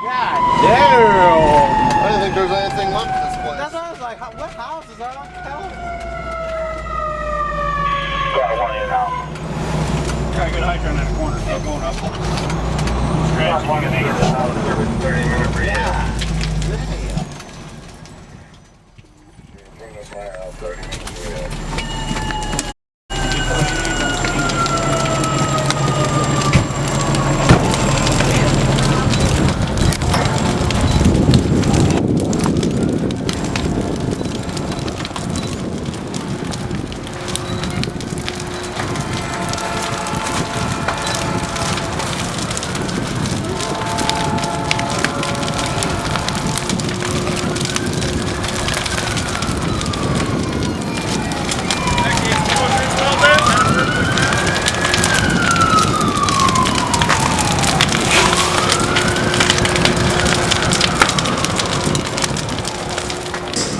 God damn! I didn't think there was anything left in this place. That's what I was like, what houses are on Helen? Got one in now. Got a good hydrant in the corner, still going up. Got one in the house, service 30 minutes for you. Bring the fire out 30 minutes for you.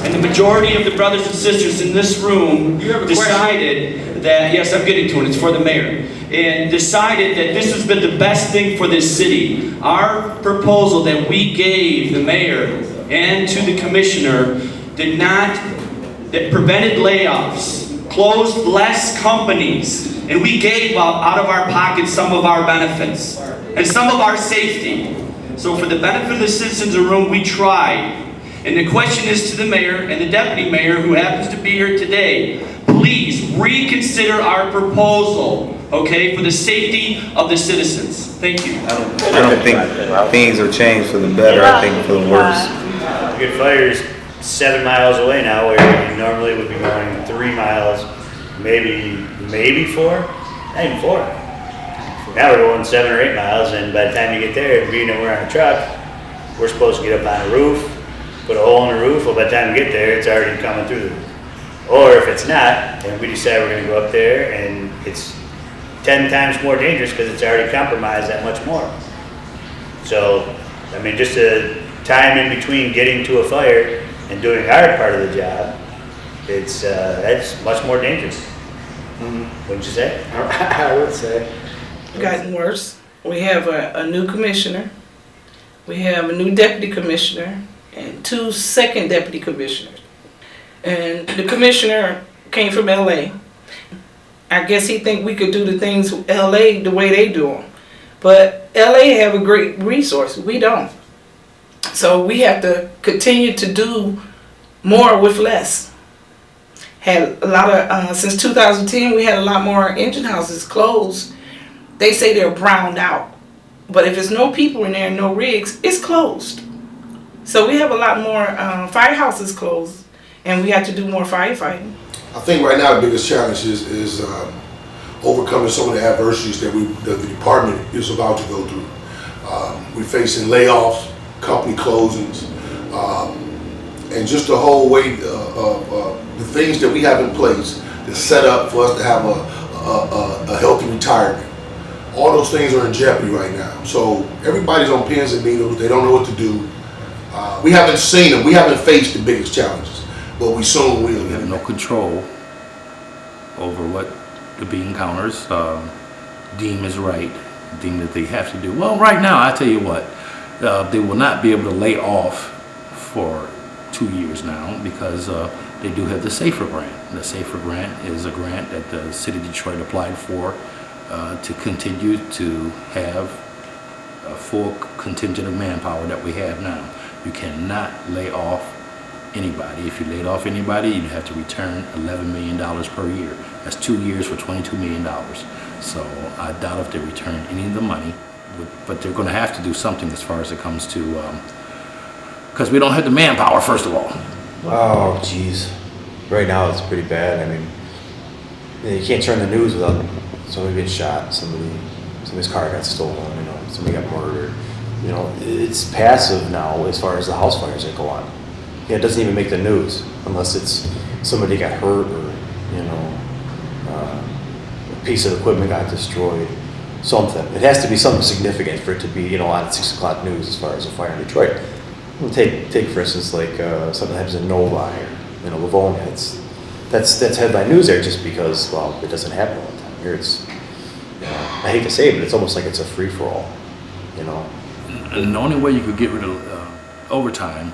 And the majority of the brothers and sisters in this room decided that, yes, I'm getting to it, it's for the mayor, and decided that this has been the best thing for this city. Our proposal that we gave the mayor and to the commissioner that prevented layoffs, closed less companies, and we gave up out of our pockets some of our benefits and some of our safety. So for the benefit of the citizens in the room, we tried. And the question is to the mayor and the deputy mayor who happens to be here today, please reconsider our proposal, okay, for the safety of the citizens. Thank you. I don't think things are changed for the better, I think for the worse. Good Fire's 7 miles away now, where we normally would be going 3 miles, maybe 4, not even 4. Now we're going 7 or 8 miles, and by the time you get there, being that we're on a truck, we're supposed to get up on a roof, put a hole in the roof. Well, by the time we get there, it's already coming through the roof. Or if it's not, and we decide we're going to go up there, and it's 10 times more dangerous because it's already compromised that much more. So, I mean, just the time in between getting to a fire and doing our part of the job, that's much more dangerous. Wouldn't you say? I would say. Gotten worse. We have a new commissioner. We have a new deputy commissioner and 2 second deputy commissioners. And the commissioner came from LA. I guess he think we could do the things LA the way they do them. But LA have a great resource. We don't. So we have to continue to do more with less. Had a lot of, since 2010, we had a lot more engine houses closed. They say they're browned out. But if there's no people in there and no rigs, it's closed. So we have a lot more firehouses closed, and we have to do more firefighting. I think right now the biggest challenge is overcoming some of the adversities that the department is about to go through. We're facing layoffs, company closings, and just the whole way the things that we have in place to set up for us to have a healthy retirement. All those things are in jeopardy right now. So everybody's on pins and needles. They don't know what to do. We haven't seen them. We haven't faced the biggest challenges, but we soon will. We have no control over what the bean counters deem is right, deem that they have to do. Well, right now, I tell you what, they will not be able to lay off for 2 years now because they do have the SAFER grant. The SAFER grant is a grant that the city of Detroit applied for to continue to have a full contingent of manpower that we have now. You cannot lay off anybody. If you laid off anybody, you'd have to return $11 million per year. That's 2 years for $22 million. So I doubt if they return any of the money, but they're going to have to do something as far as it comes to, because we don't have the manpower, first of all. Oh, geez. Right now it's pretty bad. I mean, you can't turn the news without somebody being shot, somebody's car got stolen, somebody got murdered. It's passive now as far as the house fires that go on. It doesn't even make the news unless it's somebody got hurt or, a piece of equipment got destroyed, something. It has to be something significant for it to be, on 6 o'clock news as far as a fire in Detroit. We'll take for instance, like something happens in Novi or, Livonia. That's headline news there just because, well, it doesn't happen all the time. Here it's, I hate to say it, but it's almost like it's a free-for-all, And the only way you could get rid of overtime,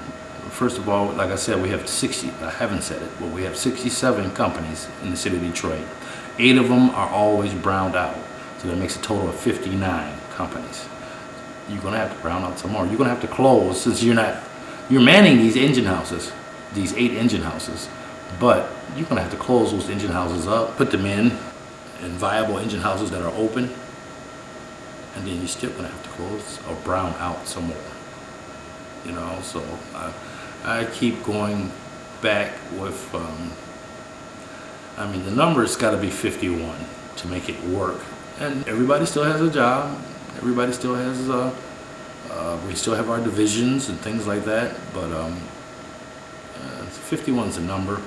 first of all, like I said, we have 60, I haven't said it, but we have 67 companies in the city of Detroit. 8 of them are always browned out. So that makes a total of 59 companies. You're gonna have to brown out some more. You're gonna have to close since you're manning these engine houses, these 8 engine houses, but you're gonna have to close those engine houses up, put them in viable engine houses that are open, and then you're still gonna have to close or brown out some more. You know, so I keep going back with, I mean, the number's gotta be 51 to make it work. And everybody still has a job. Everybody still has, we still have our divisions and things like that, but 51's a number,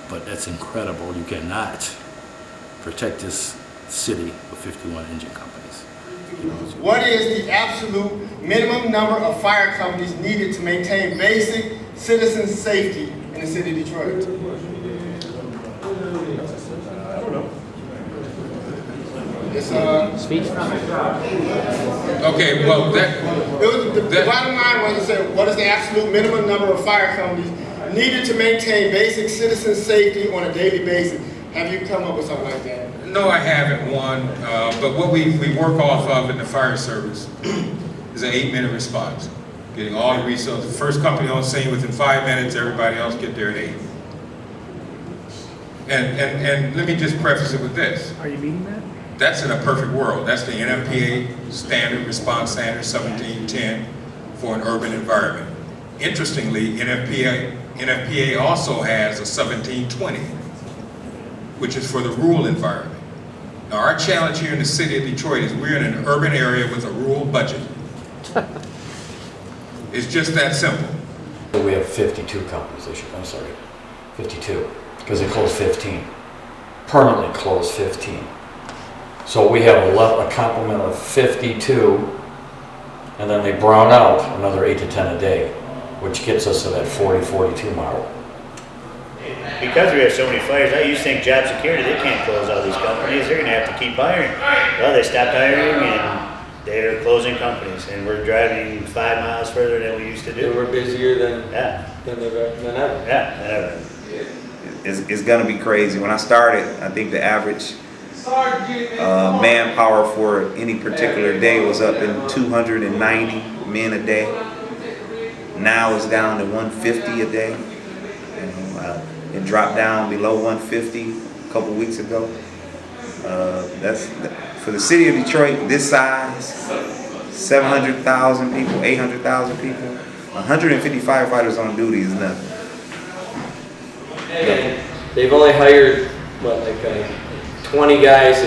but that's incredible. You cannot protect this city with 51 engine companies. What is the absolute minimum number of fire companies needed to maintain basic citizen safety in the city of Detroit? Speech. Okay, well, the bottom line was to say, what is the absolute minimum number of fire companies needed to maintain basic citizen safety on a daily basis? Have you come up with something like that? No, I haven't, one. But what we work off of in the fire service is an 8-minute response. Getting all the resources. The first company on scene within 5 minutes, everybody else get there at 8. And let me just preface it with this. Are you meeting that? That's in a perfect world. That's the NFPA standard, response standard 1710 for an urban environment. Interestingly, NFPA also has a 1720, which is for the rural environment. Now, our challenge here in the city of Detroit is we're in an urban area with a rural budget. It's just that simple. We have 52 companies this year. I'm sorry, 52, because they closed 15. Permanently closed 15. So we have a complement of 52, and then they brown out another 8 to 10 a day, which gets us to that 40-42 model. Because we have so many fires, I used to think job security, they can't close all these companies. They're going to have to keep hiring. Well, they stopped hiring and they're closing companies, and we're driving 5 miles further than we used to do. And we're busier than ever. Yeah, than ever. It's gonna be crazy. When I started, I think the average manpower for any particular day was up in 290 men a day. Now it's down to 150 a day. It dropped down below 150 a couple weeks ago. That's for the city of Detroit, this size, 700,000 people, 800,000 people, 150 firefighters on duty is nothing. And they've only hired, what, like 20 guys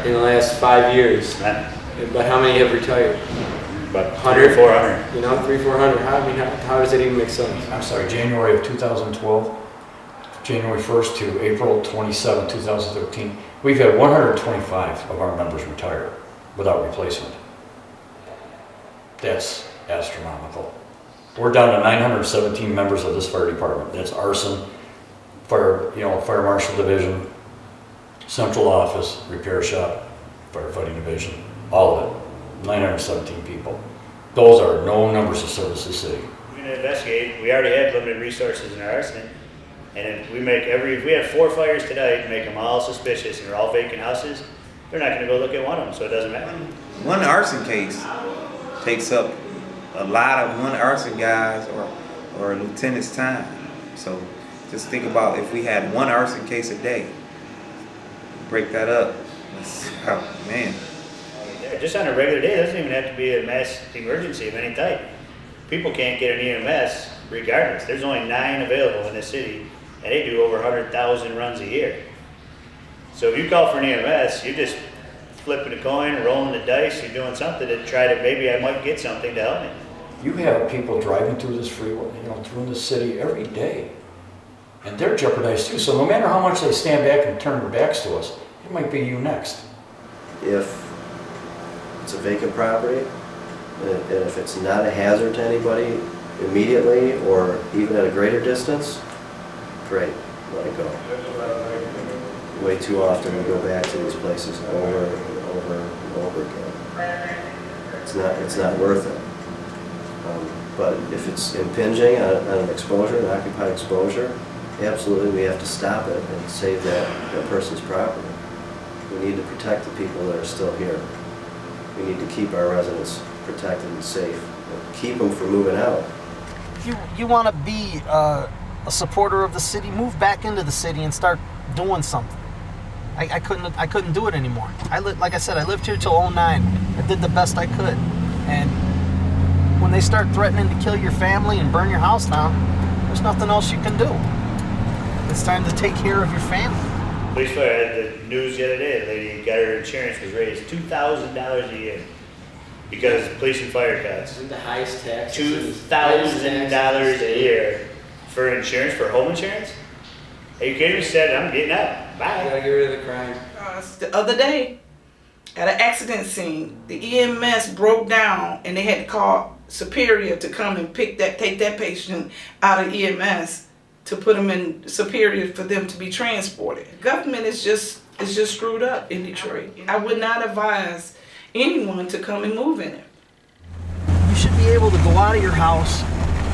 in the last 5 years. But how many have retired? About 100 or 400. You know, 300-400. How does it even make sense? I'm sorry, January of 2012, January 1st to April 27, 2013, we've had 125 of our members retire without replacement. That's astronomical. We're down to 917 members of this fire department. That's arson, fire marshal division, central office, repair shop, firefighting division, all of it. 917 people. Those are no numbers to service the city. We're going to investigate. We already have limited resources in our arson. And if we have 4 fires tonight, make them all suspicious and they're all vacant houses, they're not going to go look at one of them, so it doesn't matter. One arson case takes up a lot of one arson guy's or a lieutenant's time. So just think about if we had one arson case a day, break that up. Man. Just on a regular day, it doesn't even have to be a mass emergency of any type. People can't get an EMS regardless. There's only 9 available in the city, and they do over 100,000 runs a year. So if you call for an EMS, you're just flipping a coin, rolling the dice, you're doing something to try to, maybe I might get something to help me. You have people driving through this freeway, through the city every day, and they're jeopardized too. So no matter how much they stand back and turn their backs to us, it might be you next. If it's a vacant property, and if it's not a hazard to anybody immediately or even at a greater distance, great, let it go. Way too often we go back to these places over and over and over again. It's not worth it. But if it's impinging on an exposure, an occupied exposure, absolutely we have to stop it and save that person's property. We need to protect the people that are still here. We need to keep our residents protected and safe, and keep them from moving out. If you want to be a supporter of the city, move back into the city and start doing something. I couldn't do it anymore. Like I said, I lived here till 09. I did the best I could. And when they start threatening to kill your family and burn your house down, there's nothing else you can do. It's time to take care of your family. Police fire had the news the other day, the lady got her insurance was raised $2,000 a year because of police and fire cuts. Isn't the highest tax? $2,000 a year for insurance, for home insurance? Are you kidding me? Said, I'm getting out. Bye. You gotta get rid of the crime. The other day, at an accident scene, the EMS broke down and they had to call Superior to come and take that patient out of EMS to put them in Superior for them to be transported. Government is just screwed up in Detroit. I would not advise anyone to come and move in it. You should be able to go out of your house.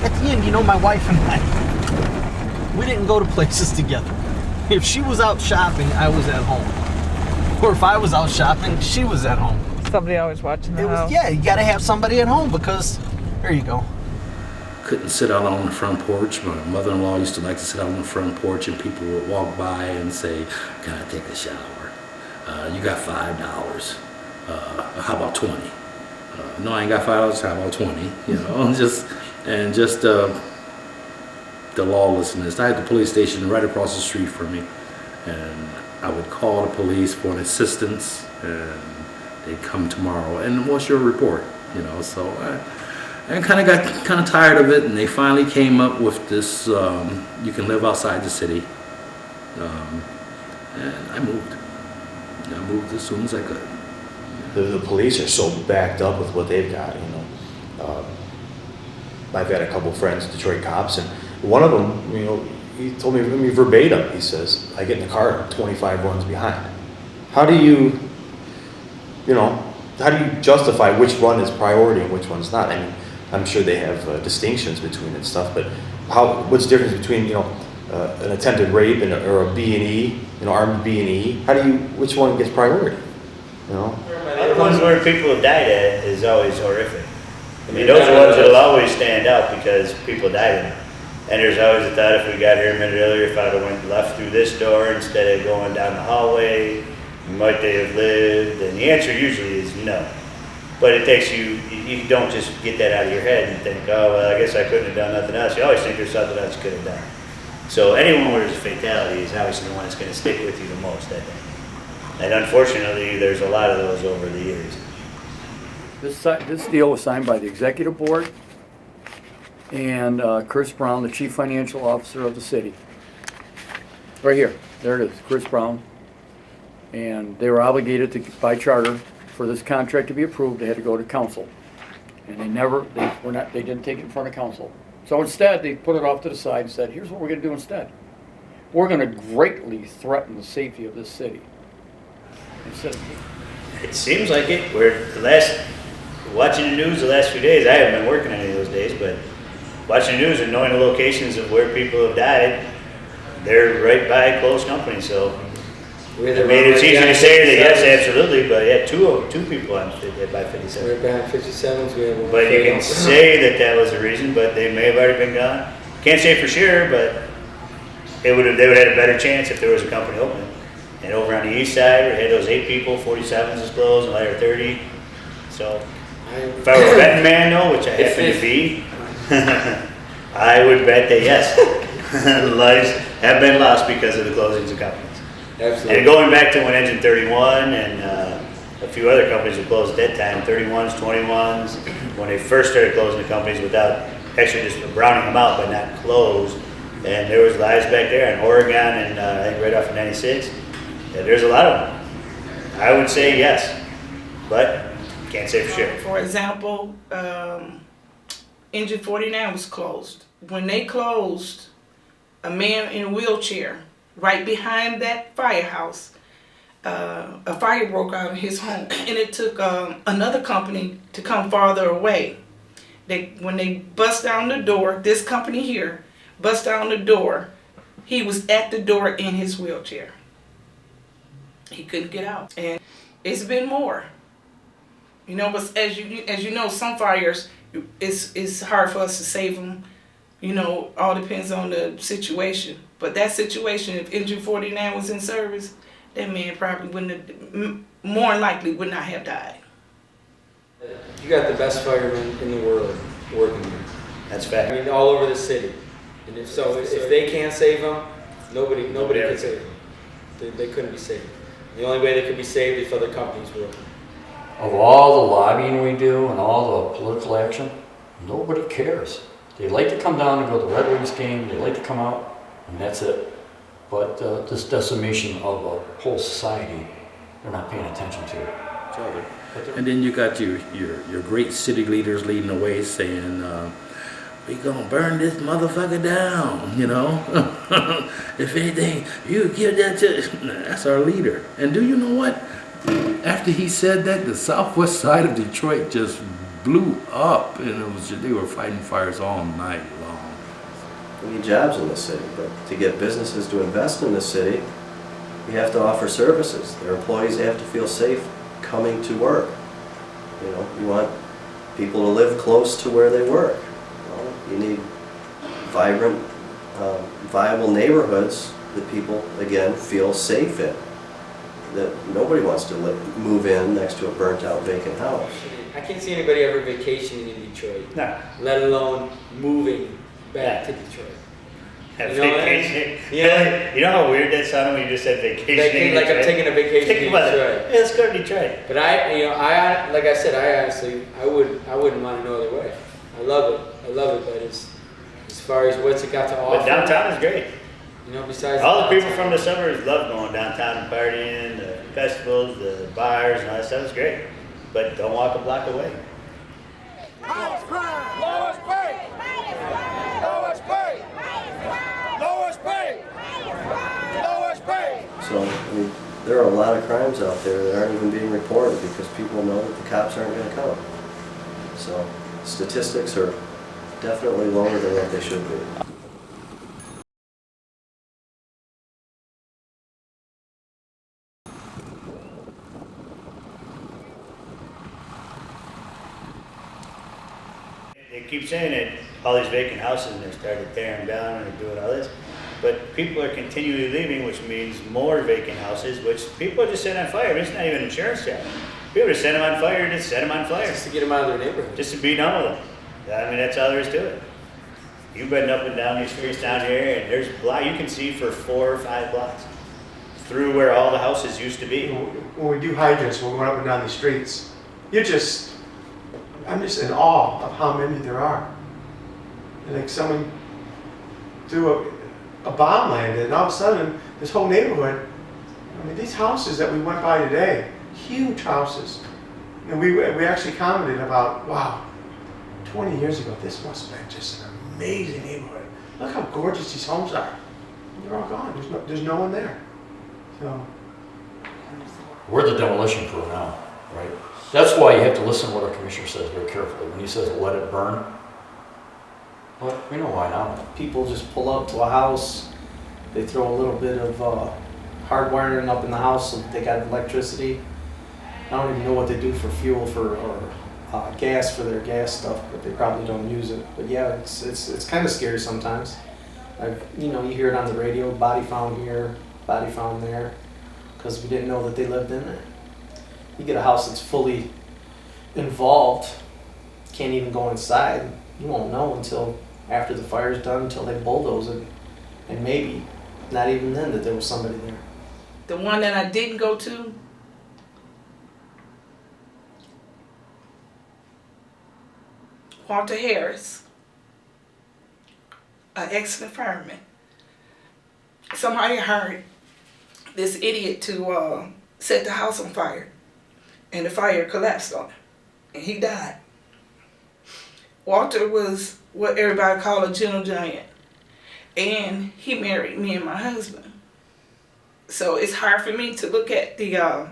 At the end, my wife and I, we didn't go to places together. If she was out shopping, I was at home. Or if I was out shopping, she was at home. Somebody always watching the house. Yeah, you gotta have somebody at home because, there you go. Couldn't sit out on the front porch. My mother-in-law used to like to sit out on the front porch and people would walk by and say, "Can I take a shower? You got $5. How about 20? No, I ain't got $5. How about 20? Just the lawlessness. I had the police station right across the street from me, and I would call the police for an assistance, and they'd come tomorrow. And what's your report? So I kind of got tired of it, and they finally came up with this, you can live outside the city. And I moved. I moved as soon as I could. The police are so backed up with what they've got, I've had a couple friends, Detroit cops, and one of them, he told me verbatim, he says, I get in the car, I'm 25 runs behind. How do you justify which run is priority and which one's not? I mean, I'm sure they have distinctions between it and stuff, but what's the difference between, an attempted rape or a B&E, armed B&E? Which one gets priority? The ones where people have died at is always horrific. I mean, those are the ones that'll always stand out because people died in them. And there's always a thought, if we got here a minute earlier, if I'd have went left through this door instead of going down the hallway, might they have lived? And the answer usually is no. But it takes you don't just get that out of your head and think, oh, well, I guess I couldn't have done nothing else. You always think there's something else you could have done. So anyone where there's a fatality is obviously the one that's going to stick with you the most, I think. And unfortunately, there's a lot of those over the years. This deal was signed by the executive board and Chris Brown, the chief financial officer of the city. Right here, there it is, Chris Brown. And they were obligated to, by charter, for this contract to be approved, they had to go to council. And they didn't take it in front of council. So instead, they put it off to the side and said, here's what we're gonna do instead. We're gonna greatly threaten the safety of this city. It seems like it. Watching the news the last few days, I haven't been working any of those days, but watching the news and knowing the locations of where people have died, they're right by close company, so. It's easy to say that yes, absolutely, but yeah, two people on by 57. We're behind 57s, we have one. But you can say that was the reason, but they may have already been gone. Can't say for sure, but they would have had a better chance if there was a company open. And over on the east side, we had those 8 people, 47s is closed, and later 30. So if I were a betting man though, which I happen to be, I would bet that yes, lives have been lost because of the closings of companies. Absolutely. And going back to when Engine 31 and a few other companies that closed at that time, 31s, 21s, when they first started closing the companies without actually just browning them out but not closed, and there was lives back there in Oregon and I think right off of 96. Yeah, there's a lot of them. I would say yes, but can't say for sure. For example, Engine 49 was closed. When they closed, a man in a wheelchair right behind that firehouse, a fire broke out in his home, and it took another company to come farther away. When they bust down the door, this company here bust down the door, he was at the door in his wheelchair. He couldn't get out. And it's been more. You know, but as you know, some fires, it's hard for us to save them. You know, all depends on the situation. But that situation, if Engine 49 was in service, that man probably wouldn't have, more than likely would not have died. You got the best firemen in the world working here. That's fact. I mean, all over the city. And if they can't save them, nobody can save them. They couldn't be saved. The only way they could be saved if other companies were. Of all the lobbying we do and all the political action, nobody cares. They like to come down and go to the Red Wings game, they like to come out, and that's it. But this decimation of a whole society, they're not paying attention to it. And then you got your great city leaders leading the way saying, we gonna burn this motherfucker down, you know? If anything, you give that to, that's our leader. And do you know what? After he said that, the southwest side of Detroit just blew up, and they were fighting fires all night long. We need jobs in this city, but to get businesses to invest in this city, you have to offer services. Their employees have to feel safe coming to work. You know, you want people to live close to where they work. Well, you need vibrant, viable neighborhoods that people, again, feel safe in. That nobody wants to move in next to a burnt-out vacant house. I can't see anybody ever vacationing in Detroit. No. Let alone moving back to Detroit. Vacation. Yeah. You know how weird that sounded when you just said vacation? Like I'm taking a vacation in Detroit. Yeah, let's go to Detroit. But I like I said, I wouldn't want to no other way. I love it. But as far as what's it got to offer. But downtown is great. You know, besides all the people from the suburbs love going downtown and partying, the festivals, the bars, and all that stuff is great. But don't walk a block away. Highest crime. Lowest pay. Lowest pay. Lowest pay. Lowest pay. So, I mean, there are a lot of crimes out there that aren't even being reported because people know that the cops aren't going to come. So, statistics are definitely lower than what they should be. They keep saying that all these vacant houses and they started tearing down and they're doing all this. But people are continually leaving, which means more vacant houses, which people are just setting on fire. It's not even an insurance job. People just set them on fire, just set them on fire. Just to get them out of their neighborhood. Just to be done with them. I mean, that's all there is to it. You've been up and down these streets down here, and there's you can see for 4 or 5 blocks through where all the houses used to be. When we do hydrants, when we're going up and down these streets, I'm just in awe of how many there are. And like someone threw a bomb landed, and all of a sudden, this whole neighborhood, I mean, these houses that we went by today, huge houses. And we actually commented about, wow, 20 years ago, this must have been just an amazing neighborhood. Look how gorgeous these homes are. They're all gone. There's no one there. So We're the demolition crew now, right? That's why you have to listen to what our commissioner says very carefully. When he says, let it burn, well, we know why now. People just pull up to a house, they throw a little bit of hard wiring up in the house so that they got electricity. I don't even know what they do for fuel or gas for their gas stuff, but they probably don't use it. But yeah, it's kind of scary sometimes. You hear it on the radio, body found here, body found there, because we didn't know that they lived in there. You get a house that's fully involved, can't even go inside. You won't know until after the fire's done, until they bulldoze it, and maybe not even then that there was somebody there. The one that I didn't go to, Walter Harris, an excellent fireman. Somebody hired this idiot to set the house on fire, and the fire collapsed on him, and he died. Walter was what everybody called a gentle giant, and he married me and my husband. So it's hard for me to look at the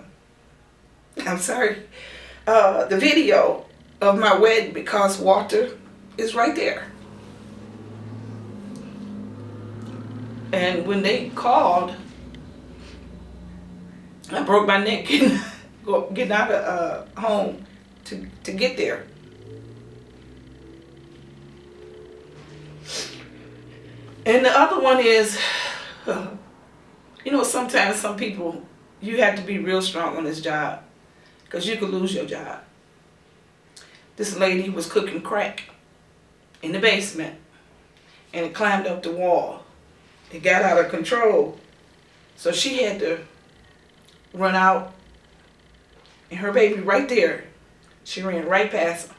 video of my wedding because Walter is right there. And when they called, I broke my neck getting out of home to get there. And the other one is, you know, sometimes some people, you have to be real strong on this job because you could lose your job. This lady was cooking crack in the basement and it climbed up the wall. It got out of control. So she had to run out and her baby right there. She ran right past him.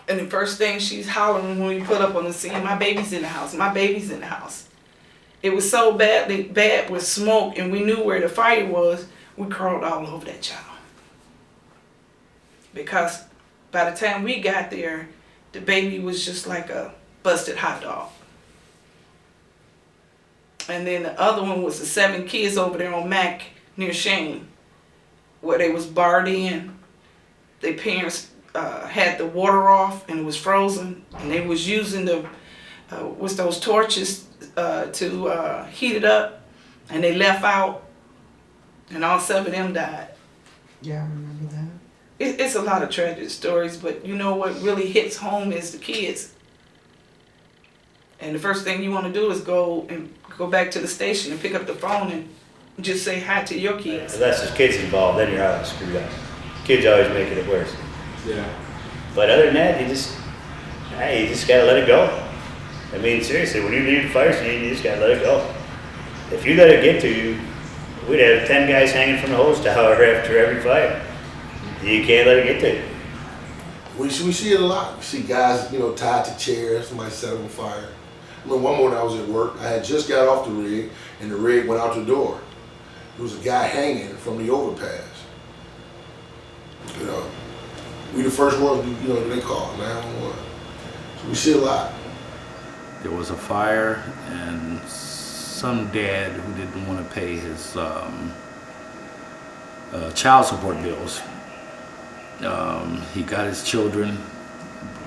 And the first thing she's hollering when we put up on the scene, my baby's in the house, my baby's in the house. It was so bad with smoke and we knew where the fire was, we crawled all over that child. Because by the time we got there, the baby was just like a busted hot dog. And then the other one was the 7 kids over there on Mac near Shane, where they was barred in. Their parents had the water off and it was frozen, and they was using the those torches to heat it up, and they left out, and all 7 of them died. Yeah, I remember that. It's a lot of tragic stories, but you know what really hits home is the kids. And the first thing you want to do is go back to the station and pick up the phone and just say hi to your kids. Unless there's kids involved, then you're out screwed up. Kids always making it worse. Yeah. But other than that, you just gotta let it go. I mean, seriously, when you leave the fire scene, you just gotta let it go. If you let it get to you, we'd have 10 guys hanging from the hose tower after every fire. You can't let it get to you. We see it a lot. We see guys, you know, tied to chairs, somebody set them on fire. I remember one morning I was at work, I had just got off the rig, and the rig went out the door. There was a guy hanging from the overpass. You know, we the first ones, you know, they call 911. So we see a lot. There was a fire, and some dad who didn't want to pay his child support bills. He got his children,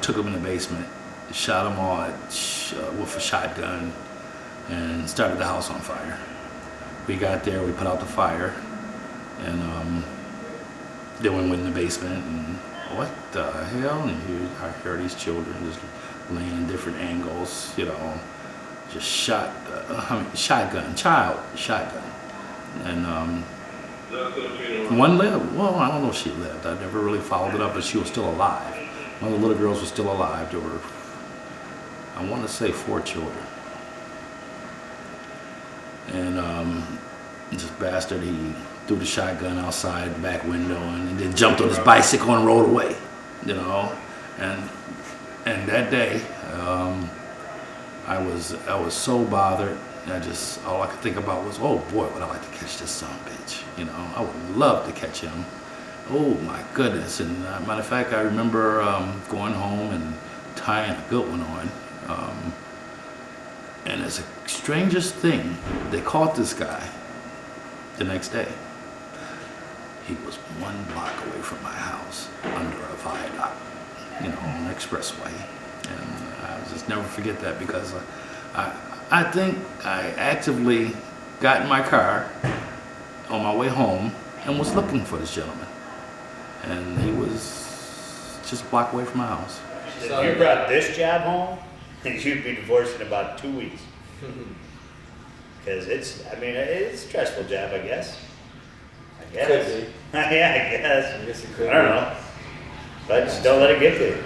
took them in the basement, shot them all with a shotgun, and started the house on fire. We got there, we put out the fire, and then we went in the basement, and what the hell? And I heard these children just laying in different angles, you know, just shotgun, and one lived. Well, I don't know if she lived. I never really followed it up, but she was still alive. One of the little girls was still alive. There were, I want to say, 4 children. And this bastard, he threw the shotgun outside the back window and then jumped on his bicycle and rode away, you know. And that day, I was so bothered. All I could think about was, oh boy, would I like to catch this son of a bitch. You know, I would love to catch him. Oh my goodness. And matter of fact, I remember going home and tying a good one on. And it's the strangest thing, they caught this guy the next day. He was 1 block away from my house under a viaduct, you know, on the expressway. And I'll just never forget that, because I think I actively got in my car on my way home and was looking for this gentleman. And he was just a block away from my house. If you brought this job home, you'd be divorced in about 2 weeks. Because it's a stressful job, I guess. Could be. Yeah, I guess. I guess it could I don't know. But just don't let it get to you.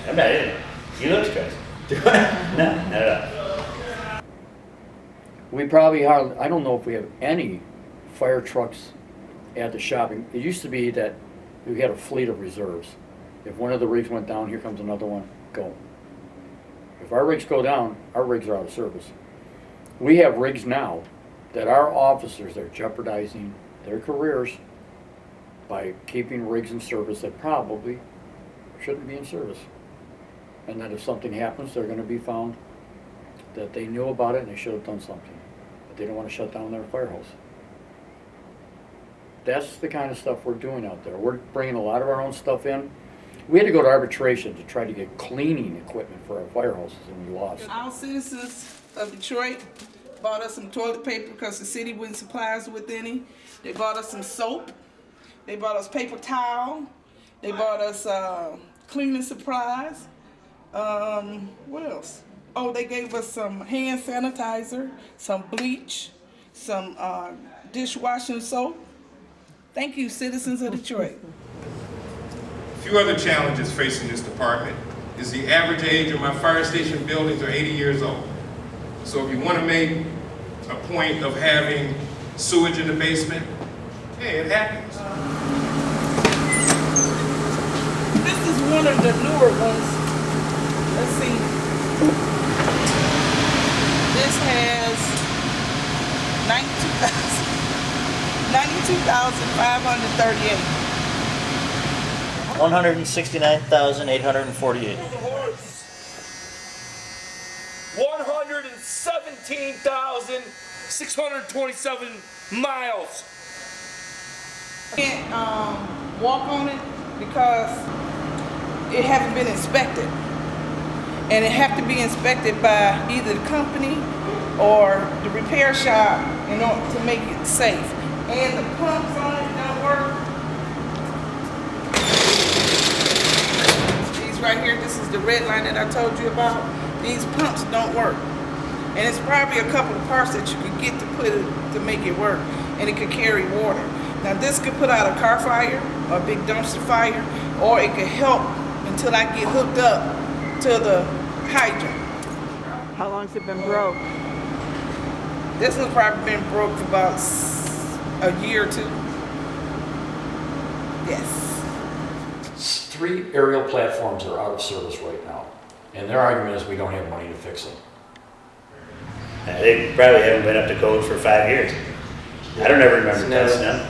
I'm not in it. You look stressed. No, not at all. We probably hardly, I don't know if we have any fire trucks at the shopping. It used to be that we had a fleet of reserves. If one of the rigs went down, here comes another one, go. If our rigs go down, our rigs are out of service. We have rigs now that our officers are jeopardizing their careers by keeping rigs in service that probably shouldn't be in service. And that if something happens, they're going to be found that they knew about it and they should have done something. But they don't want to shut down their fire hose. That's the kind of stuff we're doing out there. We're bringing a lot of our own stuff in. We had to go to arbitration to try to get cleaning equipment for our firehouses, and we lost. Our citizens of Detroit bought us some toilet paper because the city wouldn't supply us with any. They bought us some soap. They bought us paper towel. They bought us cleaning supplies. What else? Oh, they gave us some hand sanitizer, some bleach, some dishwashing soap. Thank you, citizens of Detroit. A few other challenges facing this department is the average age of my fire station buildings are 80 years old. So if you want to make a point of having sewage in the basement, hey, it happens. This is one of the newer ones. Let's see. This has 92,538. 169,848. 117,627 miles. Can't walk on it because it hasn't been inspected. And it have to be inspected by either the company or the repair shop in order to make it safe. And the pumps on it don't work. These right here, this is the red line that I told you about. These pumps don't work. And it's probably a couple of parts that you could get to put it to make it work. And it could carry water. Now this could put out a car fire, or a big dumpster fire, or it could help until I get hooked up to the hydrant. How long's it been broke? This one's probably been broke for about a year or two. Yes. 3 aerial platforms are out of service right now, and their argument is we don't have money to fix them. They probably haven't been up to code for 5 years. I don't ever remember testing them.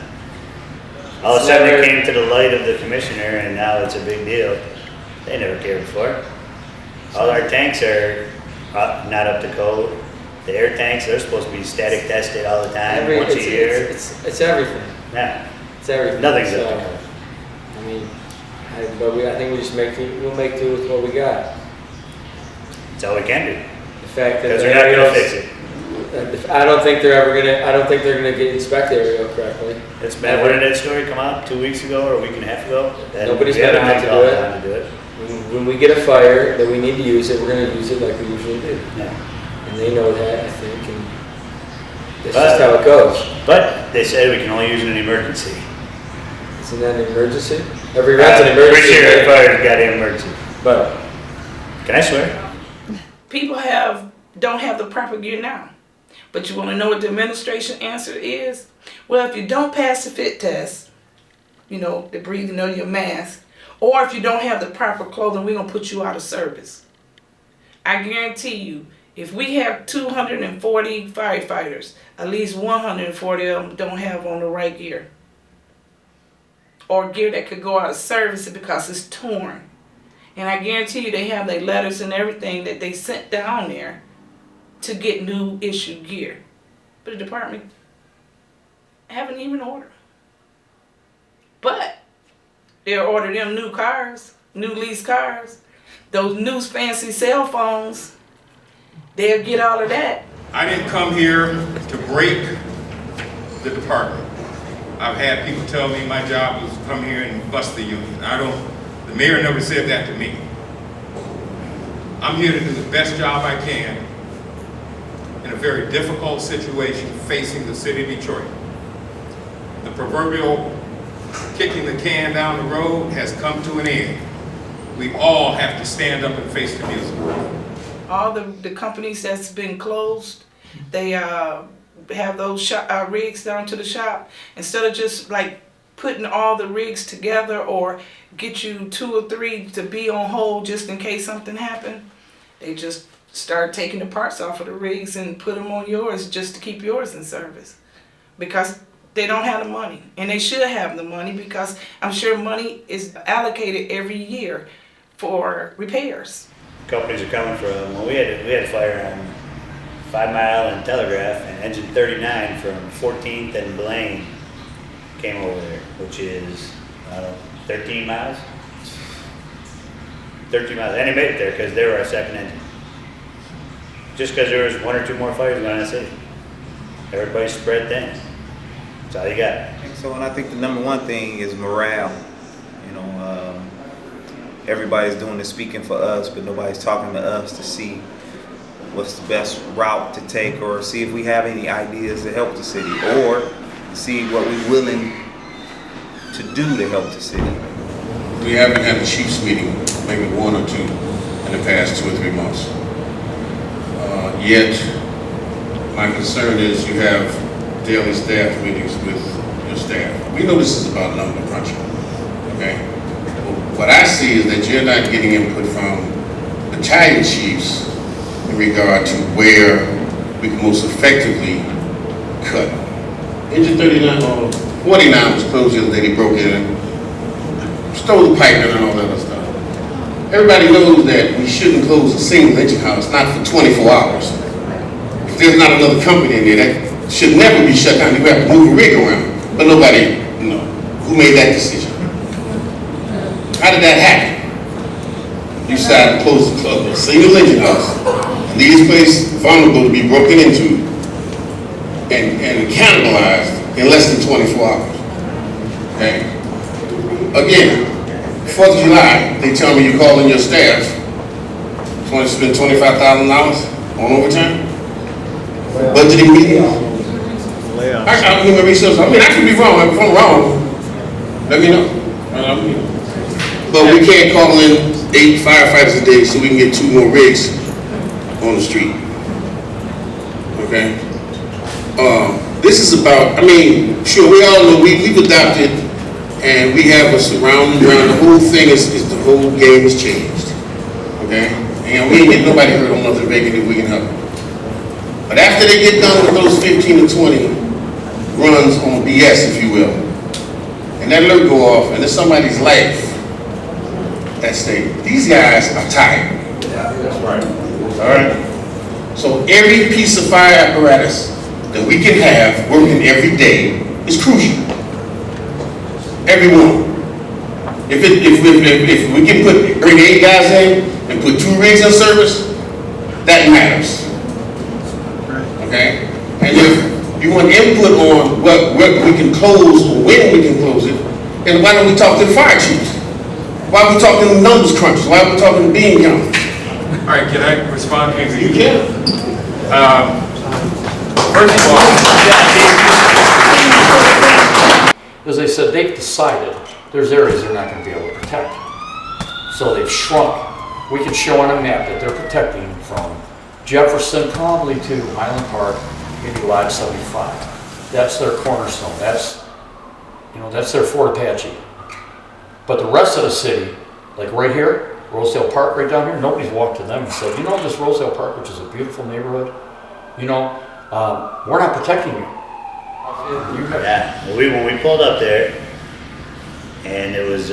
All of a sudden it came to the light of the commissioner and now it's a big deal. They never cared before. All our tanks are not up to code. The air tanks, they're supposed to be static tested all the time, once a year. It's everything. Yeah. It's everything. Nothing's up to So, code. I mean, I think we just we'll make do with what we got. That's all we can do. The fact that Because they're not gonna fix it. I don't think they're gonna get inspect the aerial correctly. It's been, when did that story come out? 2 weeks ago or a week and a half ago? Nobody's We been haven't out been to called do on to do it. When we get a fire that we need to use it, we're gonna use it like we usually do. Yeah. And they know that, I think, and that's just how it goes. But they said we can only use it in an emergency. Isn't that an emergency? Every rent's an emergency. Pretty sure every fire's got an emergency. But can I swear? People don't have the proper gear now. But you want to know what the administration answer is? Well, if you don't pass the fit test, the breathing on your mask, or if you don't have the proper clothing, we're going to put you out of service. I guarantee you, if we have 240 firefighters, at least 140 of them don't have on the right gear. Or gear that could go out of service because it's torn. And I guarantee you they have their letters and everything that they sent down there to get new issue gear. But the department haven't even ordered. But they'll order them new cars, new lease cars, those new fancy cell phones. They'll get all of that. I didn't come here to break the department. I've had people tell me my job was to come here and bust the union. The mayor never said that to me. I'm here to do the best job I can in a very difficult situation facing the city of Detroit. The proverbial kicking the can down the road has come to an end. We all have to stand up and face the music. All the companies that's been closed, they have those rigs down to the shop. Instead of just like putting all the rigs together or get you 2 or 3 to be on hold just in case something happened, they just start taking the parts off of the rigs and put them on yours just to keep yours in service. Because they don't have the money. And they should have the money because I'm sure money is allocated every year for repairs. Companies are coming from, well, we had a fire on 5 Mile and Telegraph, and engine 39 from 14th and Blaine came over there, which is 13 miles. 13 miles. And they made it there because they were our second engine. Just because there was 1 or 2 more fires going on in the city. Everybody spread thin. That's all you got. So, and I think the number one thing is morale. You know, everybody's doing the speaking for us, but nobody's talking to us to see what's the best route to take, or see if we have any ideas to help the city, or see what we're willing to do to help the city. We haven't had a chiefs meeting, maybe 1 or 2 in the past 2 or 3 months. Yet, my concern is you have daily staff meetings with your staff. We know this is about number crunching, okay? What I see is that you're not getting input from battalion chiefs in regard to where we can most effectively cut. Engine 39 or 49 was closed the other day. They broke in and stole the pipe and all that other stuff. Everybody knows that we shouldn't close a single engine house, not for 24 hours. If there's not another company in there, that should never be shut down. You have to move a rig around. But nobody, who made that decision? How did that happen? You decided to close a single engine house, and these places vulnerable to be broken into and cannibalized in less than 24 hours. Okay? Again, 4th of July, they tell me you call in your staff, want to spend $25,000 on overtime? Budgeting meetings? I do my research. I mean, I could be wrong. If I'm wrong, let me know. But we can't call in 8 firefighters a day so we can get 2 more rigs on the street. Okay? This is about, I mean, sure, we all know we've adopted and we have a surrounding around. The whole thing is the whole game has changed. Okay? And we ain't getting nobody hurt on nothing vacant if we can help. But after they get done with those 15 to 20 runs on BS, if you will, and that alert go off, and there's somebody's life at stake, these guys are tired. Yeah, that's right. All right? So every piece of fire apparatus that we can have working every day is crucial. Every one. If we can bring 8 guys in and put 2 rigs in service, that matters. Okay? And if you want input on what we can close or when we can close it, then why don't we talk to the fire chiefs? Why are we talking to numbers crunchers? Why are we talking to bean counters? All right, can I respond? You can. First of all, as I said, they've decided there's areas they're not going to be able to protect. So they've shrunk. We can show on a map that they're protecting from Jefferson probably to Highland Park, maybe Lodge 75. That's their cornerstone. That's their Fort Apache. But the rest of the city, like right here, Rosedale Park right down here, nobody's walked to them and said, this Rosedale Park, which is a beautiful neighborhood, we're not protecting you. Yeah, when we pulled up there, and it was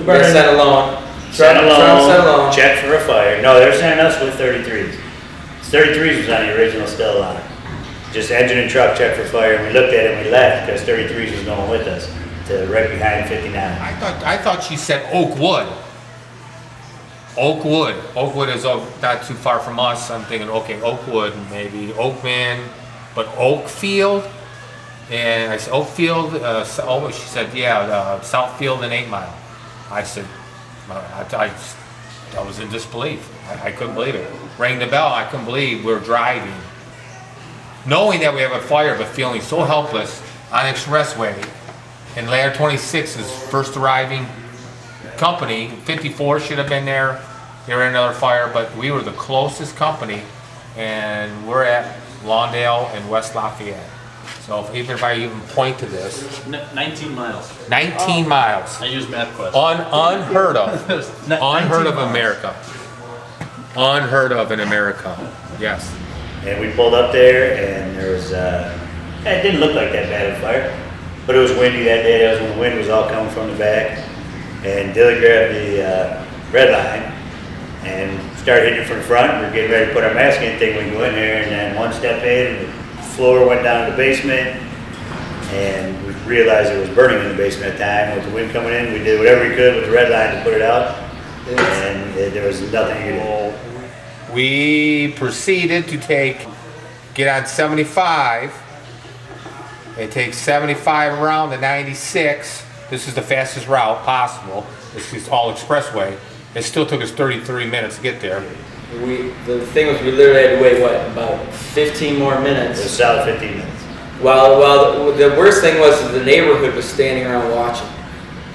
burning. Set alone. Set alone. Check for a fire. No, they're sending us with 33s. 33s was on the original still on it. Just engine and truck check for fire, and we looked at it and we left because 33s was going with us to right behind 59. I thought she said Oakwood. Oakwood is not too far from us. I'm thinking, okay, Oakwood, maybe Oakman, but Oakfield. And I said, Oakfield, she said, yeah, Southfield and 8 Mile. I said, I was in disbelief. I couldn't believe it. Rang the bell, I couldn't believe we're driving. Knowing that we have a fire, but feeling so helpless on Expressway. And Ladder 26 is first arriving company. 54 should have been there. They were in another fire, but we were the closest company. And we're at Lawndale and West Lafayette. So even if I even point to this. 19 miles. 19 miles. I use MapQuest. Unheard of. Unheard of America. Unheard of in America. Yes. And we pulled up there, and there was, it didn't look like that bad of a fire, but it was windy that day. That was when the wind was all coming from the back. And Dilly grabbed the red line and started hitting it from the front. We were getting ready to put our mask in, thinking we go in there, and then one step in, the floor went down to the basement, and we realized it was burning in the basement at the time. With the wind coming in, we did whatever we could with the red line to put it out. and there was nothing you could do. We proceeded to get on 75. It takes 75 around to 96. This is the fastest route possible. This is all expressway. It still took us 33 minutes to get there. The thing was, we literally had to wait, what, about 15 more minutes? It was solid 15 minutes. Well, the worst thing was that the neighborhood was standing around watching.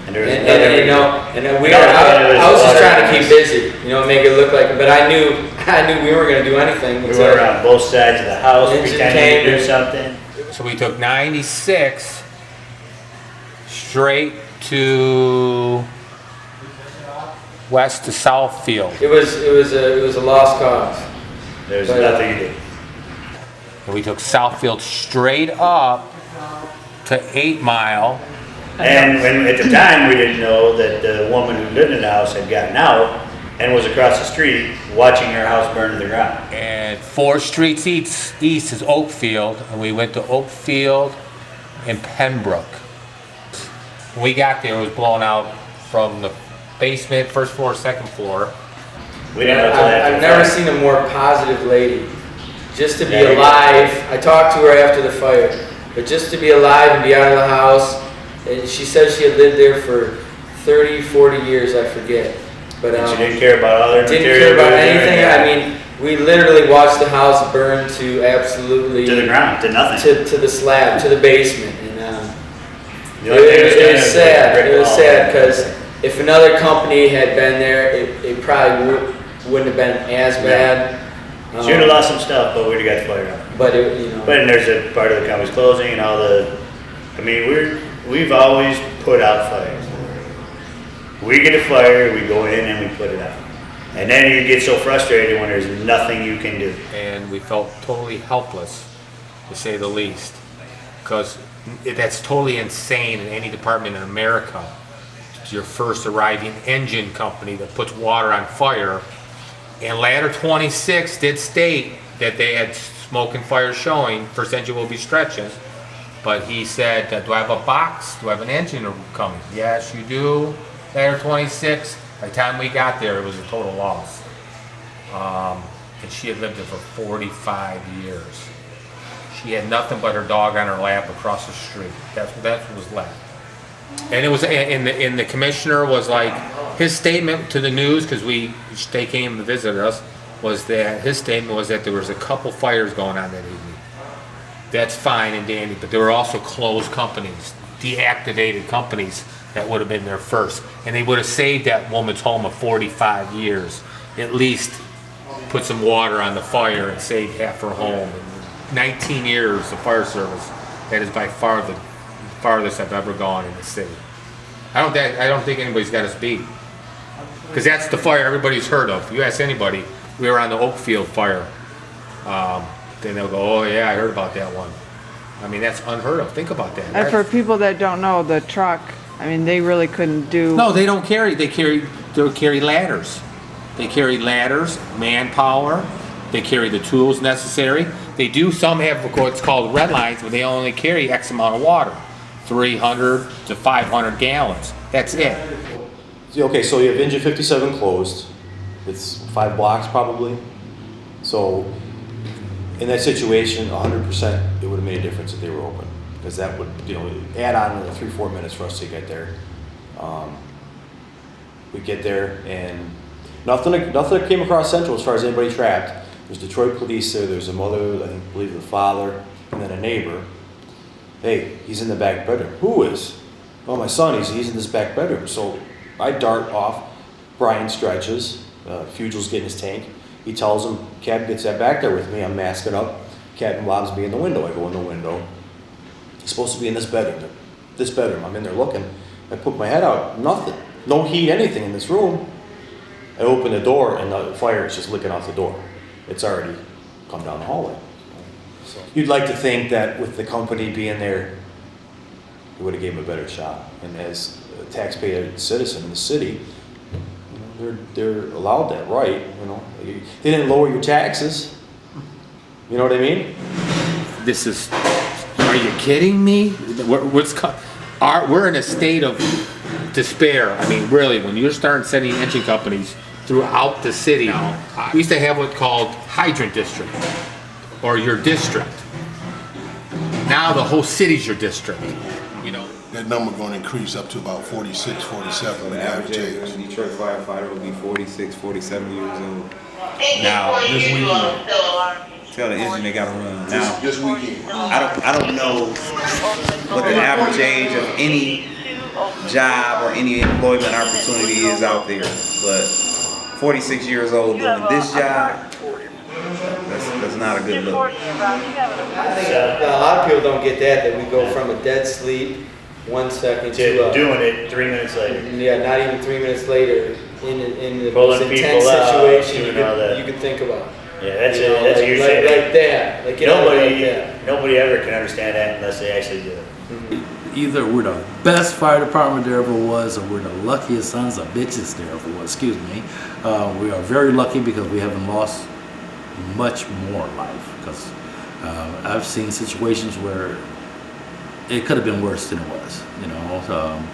And there was I was just trying to keep busy, make it look like, but I knew we weren't going to do anything. We were around both sides of the house pretending to do something. So we took 96 straight to west to Southfield. It was a lost cause. There's nothing you did. And we took Southfield straight up to 8 Mile. And at the time, we didn't know that the woman who lived in the house had gotten out and was across the street watching her house burn to the ground. And 4 streets east is Oakfield, and we went to Oakfield and Pembroke. When we got there, it was blown out from the basement, first floor, second floor. I've never seen a more positive lady. Just to be alive. I talked to her after the fire, but just to be alive and be out of the house. And she said she had lived there for 30, 40 years, I forget. But she didn't care about other material. Didn't care about anything. I mean, we literally watched the house burn to absolutely to the ground, to nothing, to the slab, to the basement, and it was sad. It was sad because if another company had been there, it probably wouldn't have been as bad. She would have lost some stuff, but we'd have got the fire out. But But there's a part of the company's closing and all the. I mean, we've always put out fires. We get a fire, we go in and we put it out. And then you get so frustrated when there's nothing you can do. And we felt totally helpless, to say the least, because that's totally insane in any department in America. It's your first arriving engine company that puts water on fire. And Ladder 26 did state that they had smoke and fire showing, first engine will be stretching. But he said, do I have a box? Do I have an engine coming? Yes, you do. Ladder 26. By the time we got there, it was a total loss. And she had lived there for 45 years. She had nothing but her dog on her lap across the street. That's what was left. And it was, and the commissioner was like, his statement to the news, because they came to visit us, was that his statement was that there was a couple fires going on that evening. That's fine and dandy, but there were also closed companies, deactivated companies that would have been there first. And they would have saved that woman's home of 45 years. At least put some water on the fire and saved half her home. 19 years of fire service, that is by far the farthest I've ever gone in the city. I don't think anybody's got us beat. Because that's the fire everybody's heard of. You ask anybody, we were on the Oakfield fire. Then they'll go, oh yeah, I heard about that one. I mean, that's unheard of. Think about that. And for people that don't know, the truck, I mean, they really couldn't do. No, they don't carry. They carry ladders. They carry ladders, manpower. They carry the tools necessary. They do. Some have what's called red lines, but they only carry X amount of water, 300 to 500 gallons. That's it. Okay, so you have engine 57 closed. It's 5 blocks probably. So in that situation, 100%, it would have made a difference if they were open, because that would, add on another 3-4 minutes for us to get there. We get there and nothing came across Central as far as anybody trapped. There's Detroit police there. There's a mother, I believe the father, and then a neighbor. Hey, he's in the back bedroom. Who is? Oh, my son. He's in this back bedroom. So I dart off. Brian stretches. Fugel's getting his tank. He tells him, Captain gets that back there with me. I'm masking up. Captain lobs me in the window. I go in the window. He's supposed to be in this bedroom. I'm in there looking. I put my head out. Nothing. No heat, anything in this room. I open the door and the fire is just licking off the door. It's already come down the hallway. So you'd like to think that with the company being there, it would have gave him a better shot. And as a taxpayer citizen in the city, they're allowed that right. They didn't lower your taxes. You know what I mean? Are you kidding me? We're in a state of to spare. I mean, really, when you're starting sending engine companies throughout the city, we used to have what's called hydrant district, or your district. Now the whole city's your district, you know. That number going to increase up to about 46, 47 with average age. Detroit firefighter will be 46, 47 years old. Now, this weekend, tell the engine they gotta run. Now, this weekend. I don't know what the average age of any job or any employment opportunity is out there, but 46 years old doing this job, that's not a good look. A lot of people don't get that we go from a dead sleep 1 second to doing it 3 minutes later. Yeah, not even 3 minutes later in the Pulling most intense people out, situation doing all that. you could think about. Yeah, that's You know, that's like- usually like that. Like, you know, nobody like that. nobody ever can understand that unless they actually do it. Either we're the best fire department there ever was, or we're the luckiest sons of bitches there ever was. Excuse me. We are very lucky because we haven't lost much more life. Because I've seen situations where it could have been worse than it was. You know,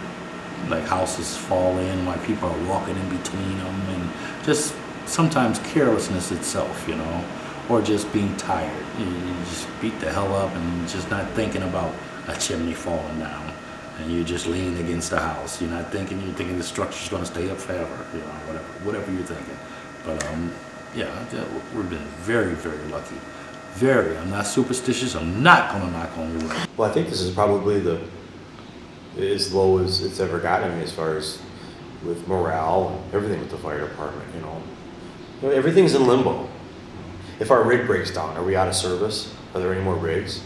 like houses fall in while people are walking in between them, and just sometimes carelessness itself. You know, or just being tired. You just beat the hell up and just not thinking about a chimney falling down, and you're just leaning against the house. You're not thinking. You're thinking the structure's going to stay up forever. You know, whatever you're thinking. But yeah, we've been very, very lucky. Very. I'm not superstitious. I'm not going to knock on wood. Well, I think this is probably as low as it's ever gotten. I mean, as far as with morale and everything with the fire department. You know, everything's in limbo. If our rig breaks down, are we out of service? Are there any more rigs?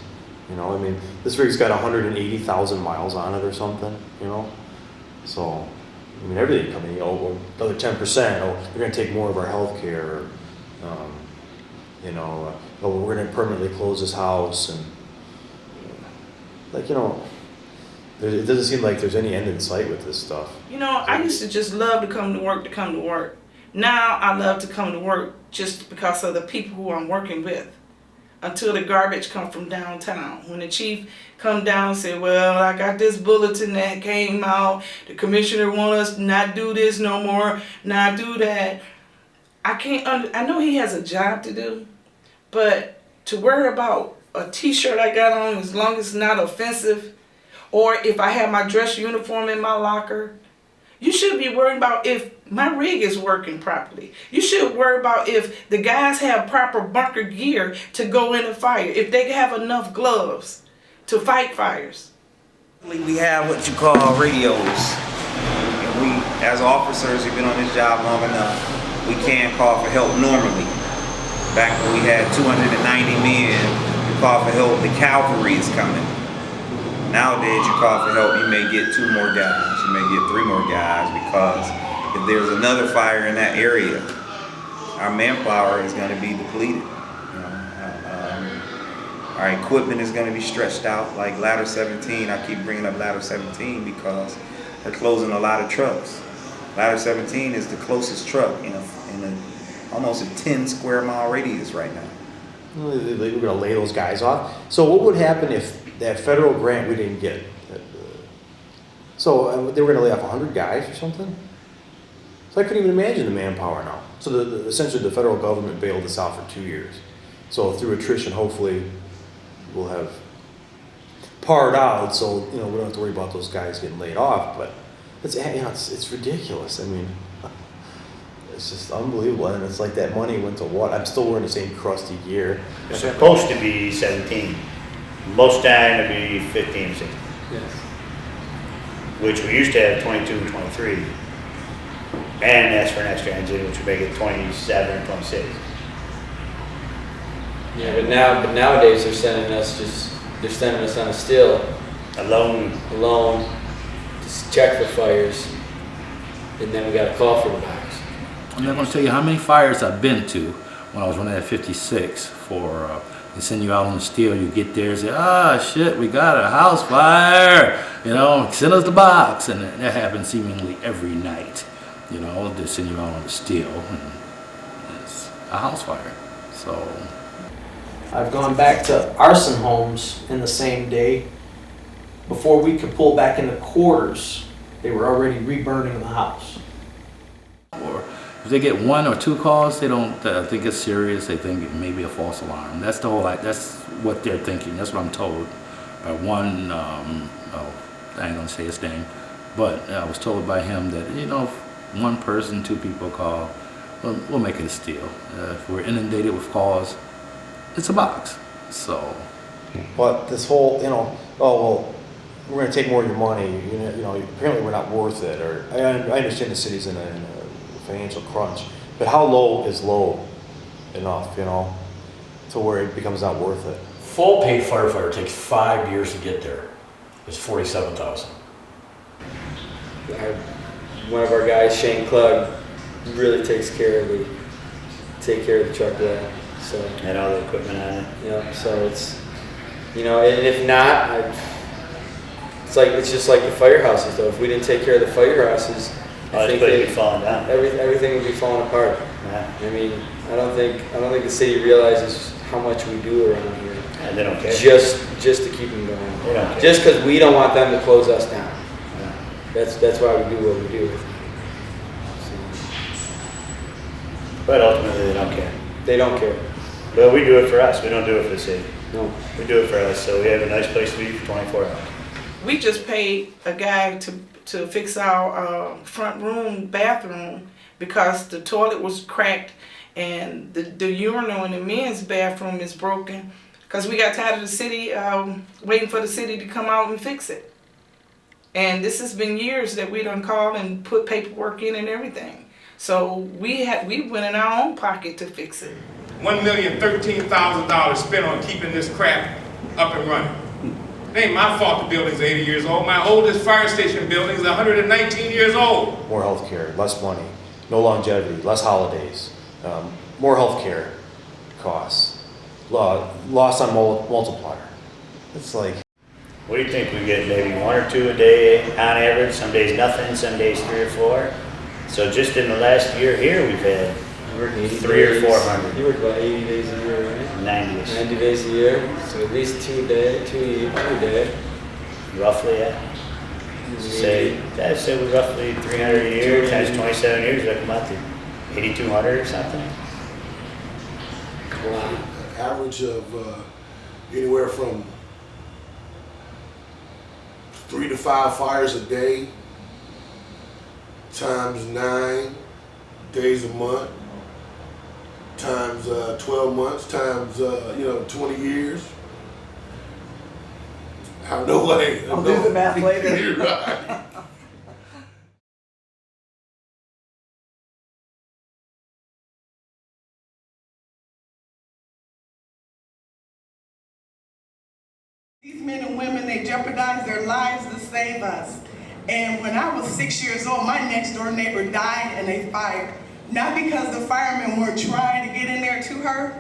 You know, I mean, this rig's got 180,000 miles on it or something, you know? So, I mean, everything coming, you know, another 10%, we're going to take more of our health care, you know, we're going to permanently close this house, and, like, you know, it doesn't seem like there's any end in sight with this stuff. You know, I used to just love to come to work. Now I love to come to work just because of the people who I'm working with. Until the garbage come from downtown. When the chief come down and say, well, I got this bulletin that came out. The commissioner want us to not do this no more, not do that. I know he has a job to do, but to worry about a t-shirt I got on as long as it's not offensive, or if I have my dress uniform in my locker, you should be worried about if my rig is working properly. You should worry about if the guys have proper bunker gear to go in a fire, if they have enough gloves to fight fires. We have what you call radios. And we, as officers who've been on this job long enough, we can call for help normally. Back when we had 290 men, we call for help, the cavalry is coming. Nowadays, you call for help, you may get 2 more guys, you may get 3 more guys, because if there's another fire in that area, our manpower is going to be depleted. You know, our equipment is going to be stretched out, like Ladder 17. I keep bringing up Ladder 17 because they're closing a lot of trucks. Ladder 17 is the closest truck in almost a 10 square mile radius right now. We're going to lay those guys off. So what would happen if that federal grant we didn't get? So they were going to lay off 100 guys or something? So I couldn't even imagine the manpower now. So essentially the federal government bailed us out for 2 years. So through attrition, hopefully we'll have parred out, so you know we don't have to worry about those guys getting laid off. But it's ridiculous. I mean, it's just unbelievable, and it's like that money went to what? I'm still wearing the same crusty gear. It's supposed to be 17. Most time it'd be 15 or 16. Yes. Which we used to have 22 and 23. And that's for an extra engine, which would make it 27 and 26. Yeah, but nowadays they're sending us on a still. Alone, just check for fires, and then we got to call for the box. I'm not going to tell you how many fires I've been to when I was running at 56 they send you out on the steel, you get there and say, shit, we got a house fire, you know, send us the box. And that happens seemingly every night, you know, they send you out on the steel, and it's a house fire, so. I've gone back to arson homes in the same day. Before we could pull back into quarters, they were already reburning the house. Or if they get 1 or 2 calls, they don't think it's serious. They think it may be a false alarm. That's the whole. That's what they're thinking. That's what I'm told by one. I ain't gonna say his name, but I was told by him that if 1 person, 2 people call, we'll make it a steal. If we're inundated with calls, it's a box. So. But this whole, oh well, we're going to take more of your money. Apparently we're not worth it. Or I understand the city's in a financial crunch, but how low is low enough, to where it becomes not worth it? Full paid firefighter takes 5 years to get there. It's $47,000. One of our guys, Shane Klug, really takes care of the truck there. So and all the equipment on it. Yeah. So it's, and if not, it's just like the firehouses though. If we didn't take care of the firehouses, I think they'd be falling down. Everything would be falling apart. Yeah. I mean, I don't think the city realizes how much we do around here. And they don't care. Just to keep them going. They don't care. Just because we don't want them to close us down. Yeah. That's why we do what we do. But ultimately, they don't care. They don't care. But we do it for us. We don't do it for the city. No. We do it for us, so we have a nice place to be for 24 hours. We just paid a guy to fix our front room bathroom because the toilet was cracked and the urinal in the men's bathroom is broken because we got tired of the city waiting for the city to come out and fix it. And this has been years that we done called and put paperwork in and everything. So we went in our own pocket to fix it. $1,013,000 spent on keeping this crap up and running. It ain't my fault the building's 80 years old. My oldest fire station building is 119 years old. More health care, less money, no longevity, less holidays, more health care costs, loss on multiplier. It's like... What do you think? We get maybe 1 or 2 a day on average. Some days nothing, some days 3 or 4. So just in the last year here, we've had 300 or 400. You work about 80 days a year, right? 90 days a year. So at least 2 a day. Roughly, yeah. Say we're roughly 300 a year times 27 years. That come out to 8,200 or something. Wow. Average of anywhere from 3 to 5 fires a day times 9 days a month times 12 months times 20 years. I have no way. I'll do the math later. You're right. These men and women, they jeopardize their lives to save us. And when I was 6 years old, my next door neighbor died in a fire. Not because the firemen were trying to get in there to her,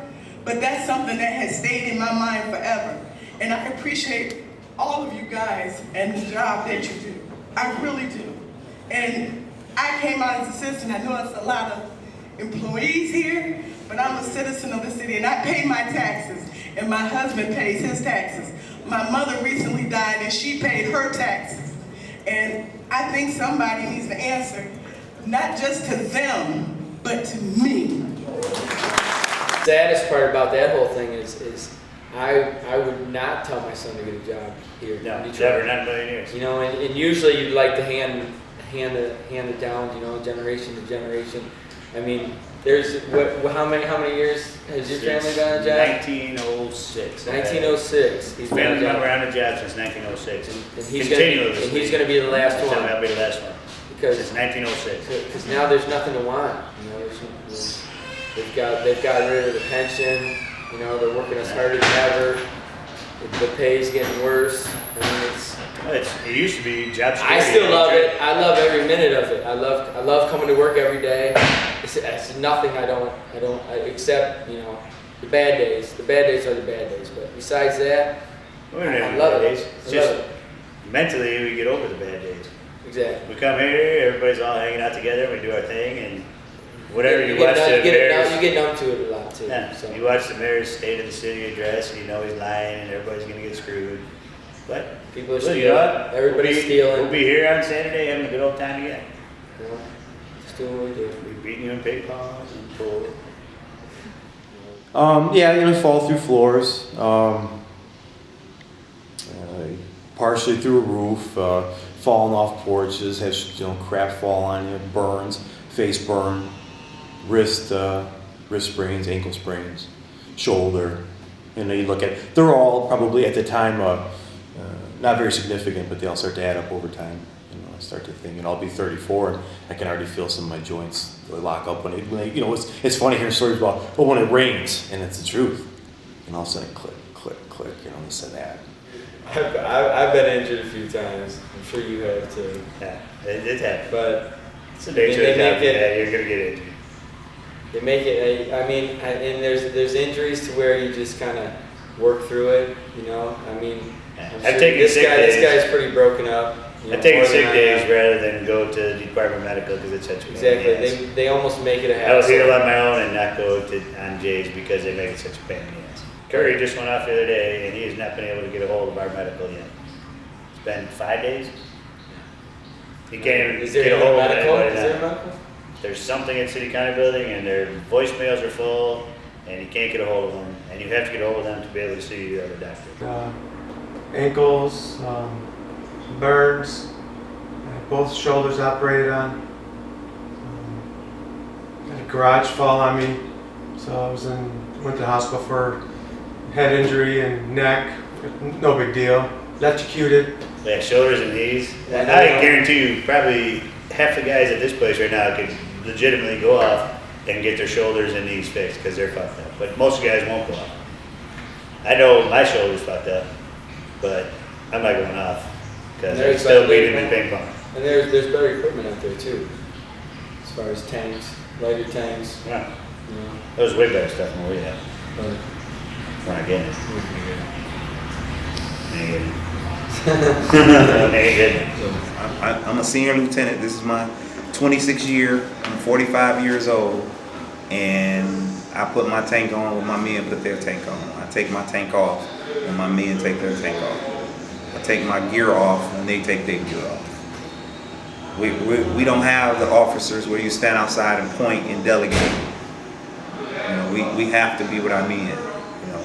but that's something that has stayed in my mind forever. And I appreciate all of you guys and the job that you do. I really do. And I came out as a citizen. I know it's a lot of employees here, but I'm a citizen of the city and I pay my taxes and my husband pays his taxes. My mother recently died and she paid her taxes. And I think somebody needs to answer, not just to them, but to me. The saddest part about that whole thing is I would not tell my son to get a job here. No, never, not in a million years. And usually you'd like to hand it down, generation to generation. I mean, there's how many years has your family done a job? 1906. 1906. He's been around the job since 1906. And he's going to be the last one. I'll be the last one. Because it's 1906. Because now there's nothing to want. They've got rid of the pension. They're working as hard as ever. The pay's getting worse. I mean, it used to be job security. I still love it. I love every minute of it. I love coming to work every day. It's nothing I don't except the bad days. The bad days are the bad days. But besides that, I love it. It's just mentally we get over the bad days. Exactly. We come here, everybody's all hanging out together, we do our thing, and whatever you watch the mayor's... You get numb to it a lot too. Yeah, so you watch the mayor's State of the City address, and he's lying, and everybody's going to get screwed. But People are well, you stealing. know what? Everybody's stealing. We'll be here on Saturday having a good old time again. Just doing what we do. We'll be beating you in ping pong and pool. Yeah, you know, fall through floors, partially through a roof, falling off porches, have, you know, crap fall on you, burns, face burn, wrist sprains, ankle sprains, shoulder. You know, you look at, they're all probably at the time not very significant, but they all start to add up over time. You know, I start to think, and I'll be 34, and I can already feel some of my joints really lock up when they, you know, it's funny hearing stories about, well, when it rains, and it's the truth, and all of a sudden click, click, click, you know, this and that. I've been injured a few times. I'm sure you have too. Yeah, it happens. But it's a nature of the job. Yeah, you're gonna get injured. They make it. I mean, and there's injuries to where you just kind of work through it. You know, I mean, I've taken sick days. This guy's pretty broken up. I've taken sick days rather than go to Department Medical because it's such a exactly. pain in the ass. They almost make it a I will hassle. heal on my own and not go on Jay's because they make it such a pain in the ass. Curry just went off the other day and he has not been able to get a hold of our medical yet. It's been 5 days. He can't even Is there get a hold of medical? anybody Is there now. medical? There's something at City County Building and their voicemails are full and you can't get a hold of them. And you have to get a hold of them to be able to see your other doctor. Ankles, burns, both shoulders operated on. Had a garage fall on me, so I went to the hospital for head injury and neck. No big deal. Electrocuted. Yeah, shoulders and knees. And I guarantee you, probably half the guys at this place right now could legitimately go off and get their shoulders and knees fixed because they're fucked up. But most guys won't go off. I know my shoulder's fucked up, but I'm not going off because I still beat him in ping pong. And there's better equipment out there too, as far as tanks, lighter tanks. Yeah. You know. That was way better stuff than we had. We're not getting it. Ain't getting it. I'm a senior lieutenant. This is my 26th year. I'm 45 years old, and I put my tank on when my men put their tank on. I take my tank off when my men take their tank off. I take my gear off when they take their gear off. We don't have the officers where you stand outside and point and delegate. You know, we have to be with our men. You know,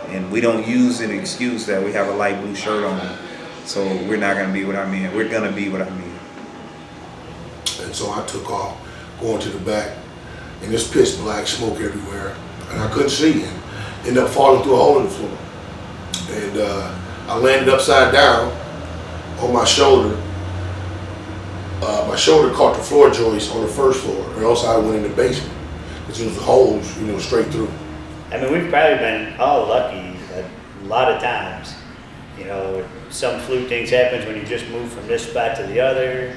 and we don't use an excuse that we have a light blue shirt on, so we're not going to be with our men. We're going to be with our men. And so I took off, going to the back, and there's pitch black smoke everywhere, and I couldn't see, and ended up falling through a hole in the floor. And I landed upside down on my shoulder. My shoulder caught the floor joist on the first floor, or else I went in the basement. Because there was holes, you know, straight through. I mean, we've probably been all lucky a lot of times. You know, some fluke things happens when you just move from this spot to the other,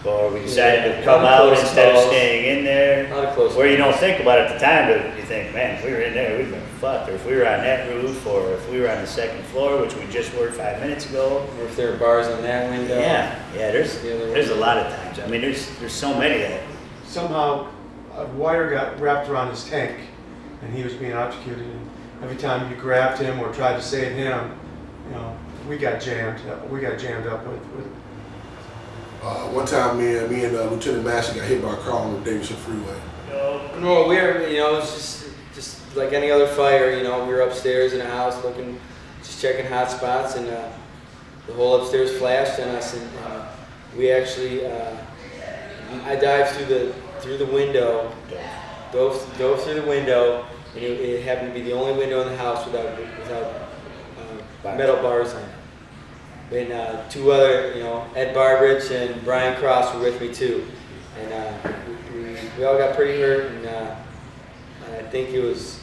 or we decided to come out instead of staying in there. Where you don't think about it at the time, but you think, man, if we were in there, we'd been fucked. Or if we were on that roof, or if we were on the second floor, which we just were 5 minutes ago. Or if there were bars on that window. Yeah, there's a lot of times. I mean, there's so many that. Somehow a wire got wrapped around his tank and he was being electrocuted. And every time you grabbed him or tried to save him, you know, we got jammed up with. One time, me and Lieutenant Massey got hit by a car on the Davidson Freeway. No, we were, you know, it's just like any other fire, you know, we were upstairs in a house looking, just checking hot spots, and the whole upstairs flashed on us, and we actually, I dived through the window, dove through the window, and it happened to be the only window in the house without metal bars on it. And two other, you know, Ed Barbridge and Brian Cross were with me too, and we all got pretty hurt, and I think it was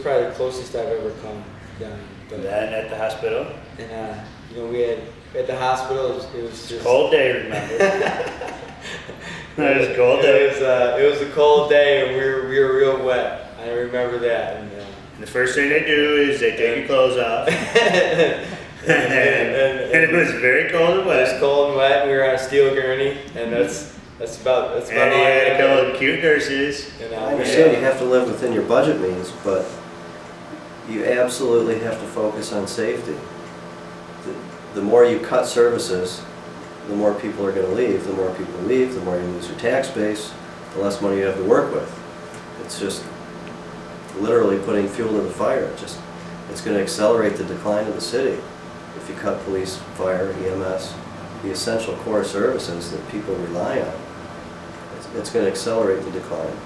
probably the closest I've ever come down. And then at the hospital. And you know, we had at the hospital. It was just cold day. Remember? It was a cold day. It was a cold day, and we were real wet. I remember that. And the first thing they do is they take your clothes off. And it was very cold and wet. It was cold and wet. We were on a steel gurney, and that's about all. And you had a couple of cute nurses. I understand you have to live within your budget means, but you absolutely have to focus on safety. the more you cut services, the more people are going to leave. The more people leave, the more you lose your tax base, the less money you have to work with. It's just literally putting fuel to the fire. It's going to accelerate the decline of the city if you cut police, fire, EMS, the essential core services that people rely on. It's going to accelerate the decline.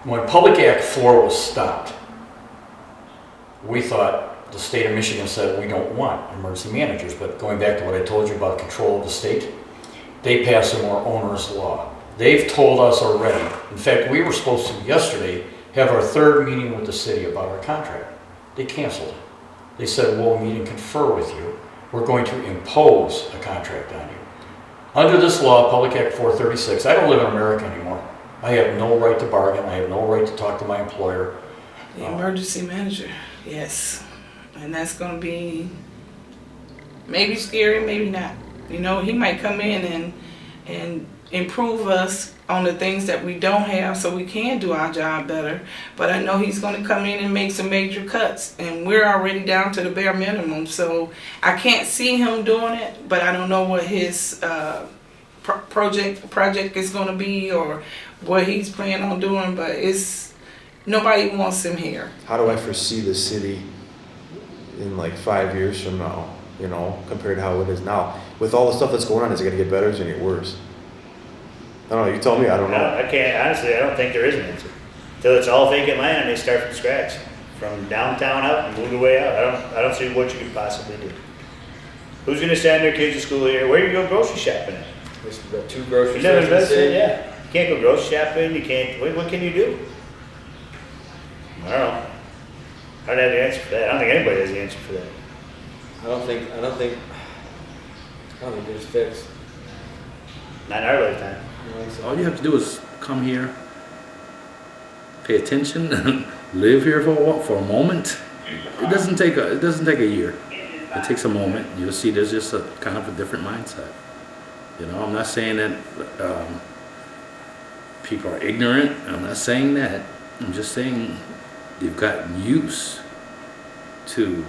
When Public Act 4 was stopped, we thought the state of Michigan said we don't want emergency managers, but going back to what I told you about control of the state, they passed a more onerous law. They've told us already. In fact, we were supposed to yesterday have our third meeting with the city about our contract. They canceled it. They said, we'll meet and confer with you. We're going to impose a contract on you. Under this law, Public Act 436, I don't live in America anymore. I have no right to bargain. I have no right to talk to my employer. The emergency manager, yes. And that's going to be maybe scary, maybe not. You know, he might come in and improve us on the things that we don't have so we can do our job better. But I know he's going to come in and make some major cuts. And we're already down to the bare minimum. So I can't see him doing it, but I don't know what his project is going to be or what he's planning on doing. But nobody wants him here. How do I foresee the city in like 5 years from now, you know, compared to how it is now? With all the stuff that's going on, is it going to get better or is it going to get worse? I don't know, you tell me, I don't know. I can't, honestly, I don't think there is an answer. Until it's all vacant land and they start from scratch. From downtown out and move the way out. I don't see what you could possibly do. Who's going to send their kids to school here? Where do you go grocery shopping at? There's about 2 grocery You never stores in the city. yeah. You can't go grocery shopping, you can't, what can you do? I don't know. I don't have the answer for that. I don't think anybody has the answer for that. I don't think it's fixed. Not in our lifetime. All you have to do is come here, pay attention, live here for a moment. It doesn't take a year. It takes a moment. You'll see there's just a kind of a different mindset. You know, I'm not saying that people are ignorant. I'm not saying that. I'm just saying they've gotten used to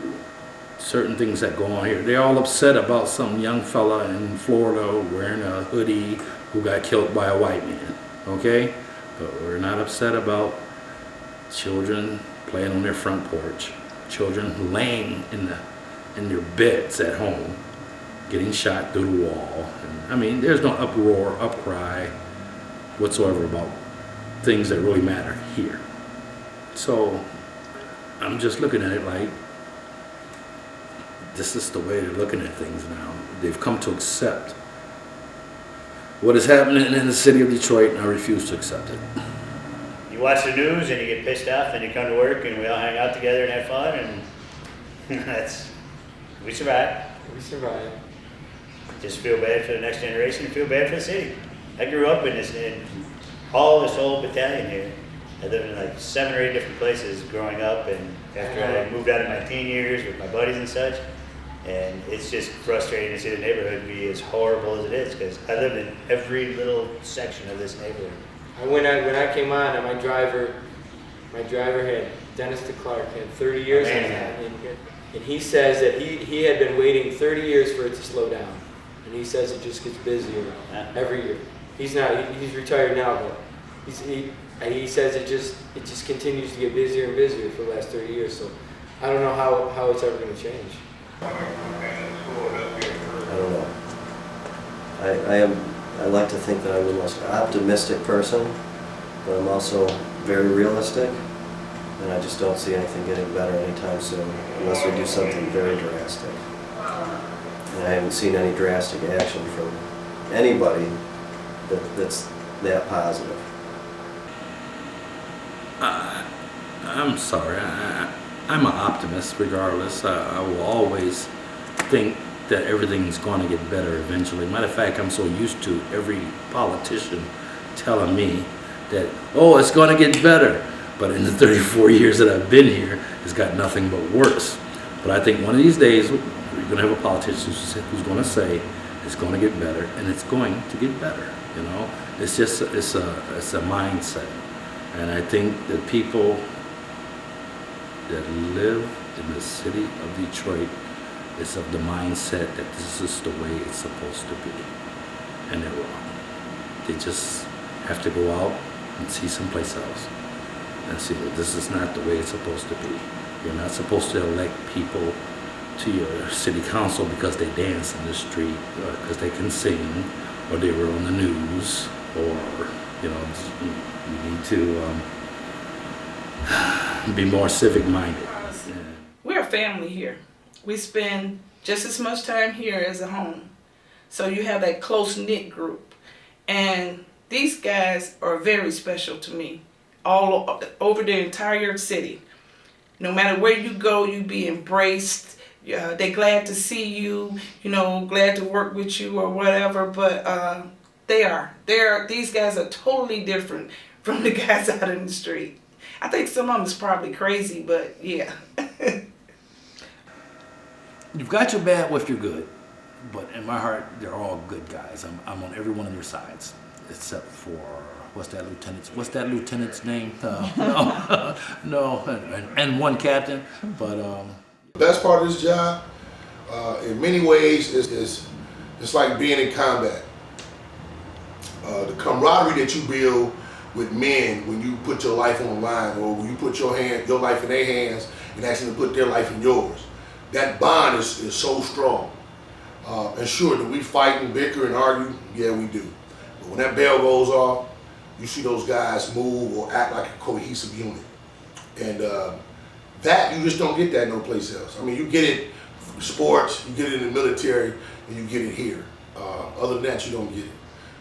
certain things that go on here. They're all upset about some young fella in Florida wearing a hoodie who got killed by a white man, okay? But we're not upset about children playing on their front porch, children laying in their beds at home, getting shot through the wall. And, I mean, there's no uproar, upcry whatsoever about things that really matter here. So I'm just looking at it like this is the way they're looking at things now. They've come to accept what is happening in the city of Detroit, and I refuse to accept it. You watch the news and you get pissed off, and you come to work and we all hang out together and have fun, and we survive. We survive. Just feel bad for the next generation, feel bad for the city. I grew up in this whole battalion here. I lived in like 7 or 8 different places growing up, and after I moved out in my teen years with my buddies and such, and it's just frustrating to see the neighborhood be as horrible as it is, because I lived in every little section of this neighborhood. When I came on, my driver had Dennis DeClark, had 30 years on that, and he says that he had been waiting 30 years for it to slow down, and he says it just gets busier every year. He's retired now, but he says it just continues to get busier and busier for the last 30 years. So I don't know how it's ever going to change. I don't know. I like to think that I'm the most optimistic person, but I'm also very realistic, and I just don't see anything getting better anytime soon unless we do something very drastic. And I haven't seen any drastic action from anybody that's that positive. I'm sorry. I'm an optimist regardless. I will always think that everything's going to get better eventually. Matter of fact, I'm so used to every politician telling me that, oh, it's going to get better. But in the 34 years that I've been here, it's got nothing but worse. But I think one of these days, we're going to have a politician who's going to say it's going to get better, and it's going to get better. You know, it's just it's a mindset, and I think that people that live in the city of Detroit is of the mindset that this is the way it's supposed to be, and they're wrong. They just have to go out and see someplace else and see that this is not the way it's supposed to be. You're not supposed to elect people to your city council because they dance in the street, or because they can sing, or they were on the news, or you know, you need to be more civic-minded. We're a family here. We spend just as much time here as at home. So you have that close-knit group. And these guys are very special to me, all over the entire city. No matter where you go, you be embraced. They're glad to see you, you know, glad to work with you or whatever, but these guys are totally different from the guys out in the street. I think some of them is probably crazy, but yeah. You've got your bad with your good, but in my heart, they're all good guys. I'm on every one of their sides, except for what's that lieutenant's name? No, and one captain. But the best part of this job, in many ways, is it's like being in combat. The camaraderie that you build with men when you put your life on the line, or when you put your life in their hands and ask them to put their life in yours. That bond is so strong. And sure, do we fight and bicker and argue? Yeah, we do. But when that bell goes off, you see those guys move or act like a cohesive unit. And that, you just don't get that no place else. I mean, you get it in sports, you get it in the military, and you get it here. Other than that, you don't get it.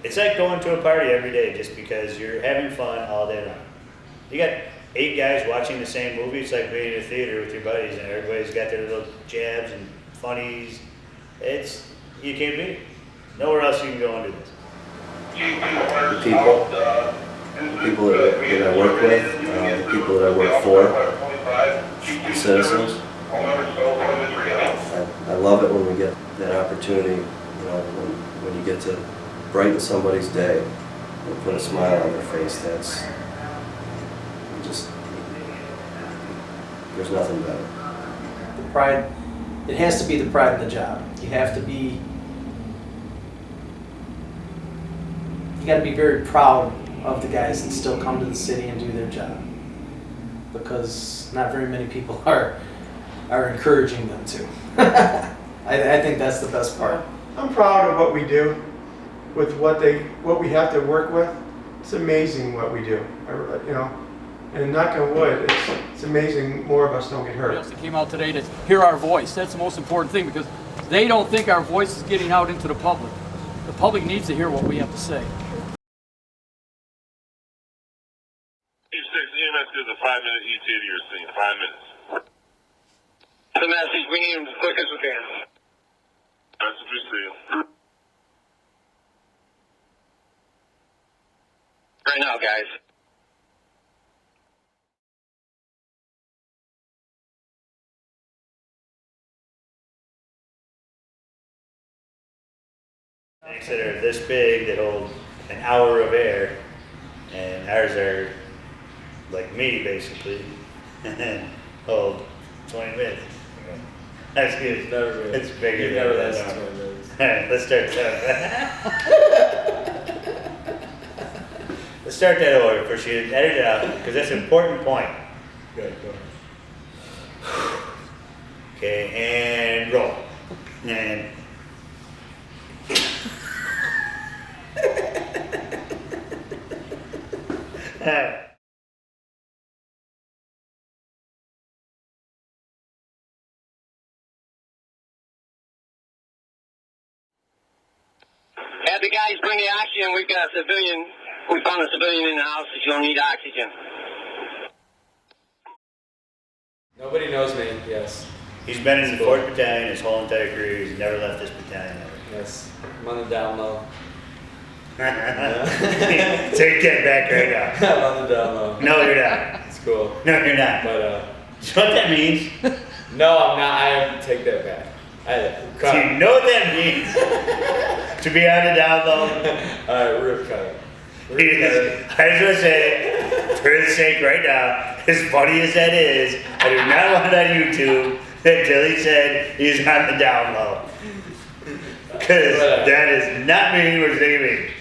It's like going to a party every day just because you're having fun all day long. You got 8 guys watching the same movie. It's like being in a theater with your buddies, and everybody's got their little jabs and funnies. You can't beat it. Nowhere else you can go and do this. The people that I work with, the people that I work for, the citizens. I love it when we get that opportunity, you know, when you get to brighten somebody's day and put a smile on their face. That's just, there's nothing better. The pride, it has to be the pride in the job. You got to be very proud of the guys that still come to the city and do their job, because not very many people are encouraging them to. I think that's the best part. I'm proud of what we do, with what we have to work with. It's amazing what we do, you know. And knock on wood, it's amazing more of us don't get hurt. They came out today to hear our voice. That's the most important thing, because they don't think our voice is getting out into the public. The public needs to hear what we have to say. EMS gives a 5-minute ETA to your scene. 5 minutes. The message, we need him as quick as we can. Message received. Right now, guys. Tanks that are this big that hold an hour of air, and ours are like me basically, and then hold 20 minutes. That's good. It's bigger than that. Alright, let's start that. Let's start that over for you. Edit it out, because that's an important point. Good, go. Okay, and roll. And alright. Have the guys bring the oxygen. We've got a civilian. We found a civilian in the house that you'll need oxygen. Nobody knows me, yes. He's been in the 4th Battalion his whole entire career. He's never left this battalion ever. Yes, I'm on the down low. So you're getting back right now. I'm on the down low. No, you're not. It's cool. No, you're not. But you know what that means? No, I'm not. I take that back. Do you know what that means? To be on the down low? Alright, rip cut. I just want to say, for his sake right now, as funny as that is, I do not want it on YouTube until he said he's on the down low. Because that is not meaning what you mean.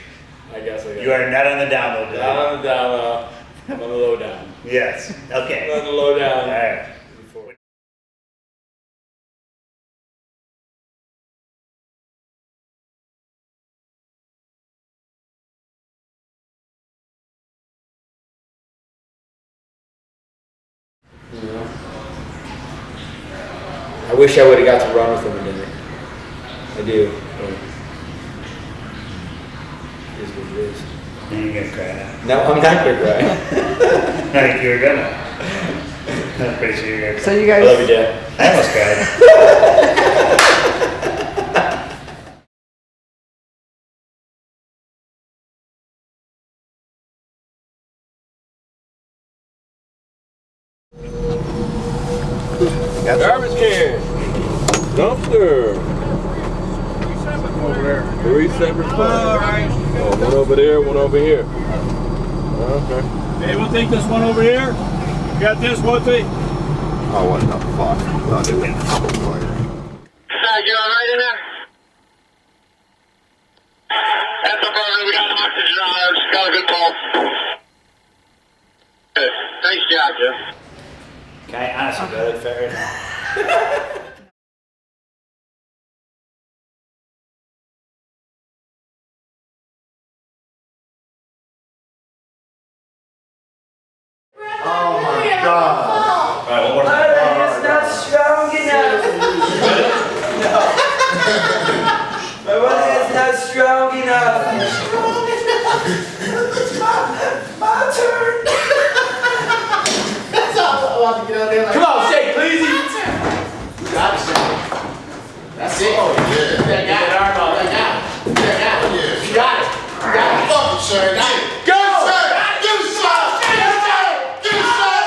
I guess I got You are not on the down low, Not on the down low. I'm on the low down. Yes. Okay. I'm on the low down. Alright. I wish I would have got to run with him today. I do. But it is what it is. You ain't gonna cry now. No, I'm not gonna cry. I think you were gonna. I'm pretty sure you're gonna cry. So you guys. I love you, Dad. I almost cried. Garbage can. Dumpster. Over there. 3 separate spots. All right. Oh, one over there, one over here. Okay. Hey, we'll take this one over here. Got this, one thing. Oh, what the fuck? Not doing You all right in there? That's a problem. We got some oxygen on there. Just got a good pulse. Good. Thanks, Jack. Can I honestly go to fair? Oh my god. Alright, one more time. It's not strong enough. My money is not strong enough. It's my turn. That's all I want to get out there like. Come on, shake, please. Gotcha. That's it. Oh yeah. That got it. That got it. That got it. Yeah. You got it. You got it. Fuck it, Shane. Got it. Give me a shot. Give me a shot. Give me a shot.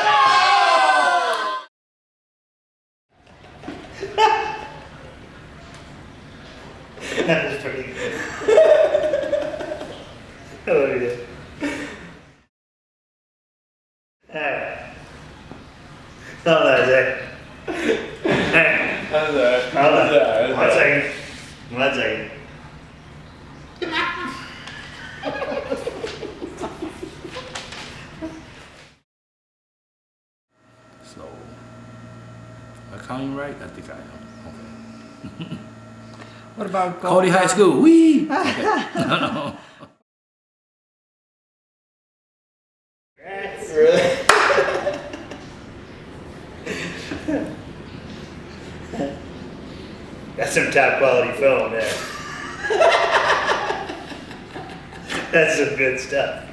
That was pretty good. Oh, yeah. Alright. Hold on a second. Hold on. 1 second. 1 second. So, am I counting right? I think I am. Okay. What about Cody High School? Wee! Okay. Really? That's some top quality film there. That's some good stuff.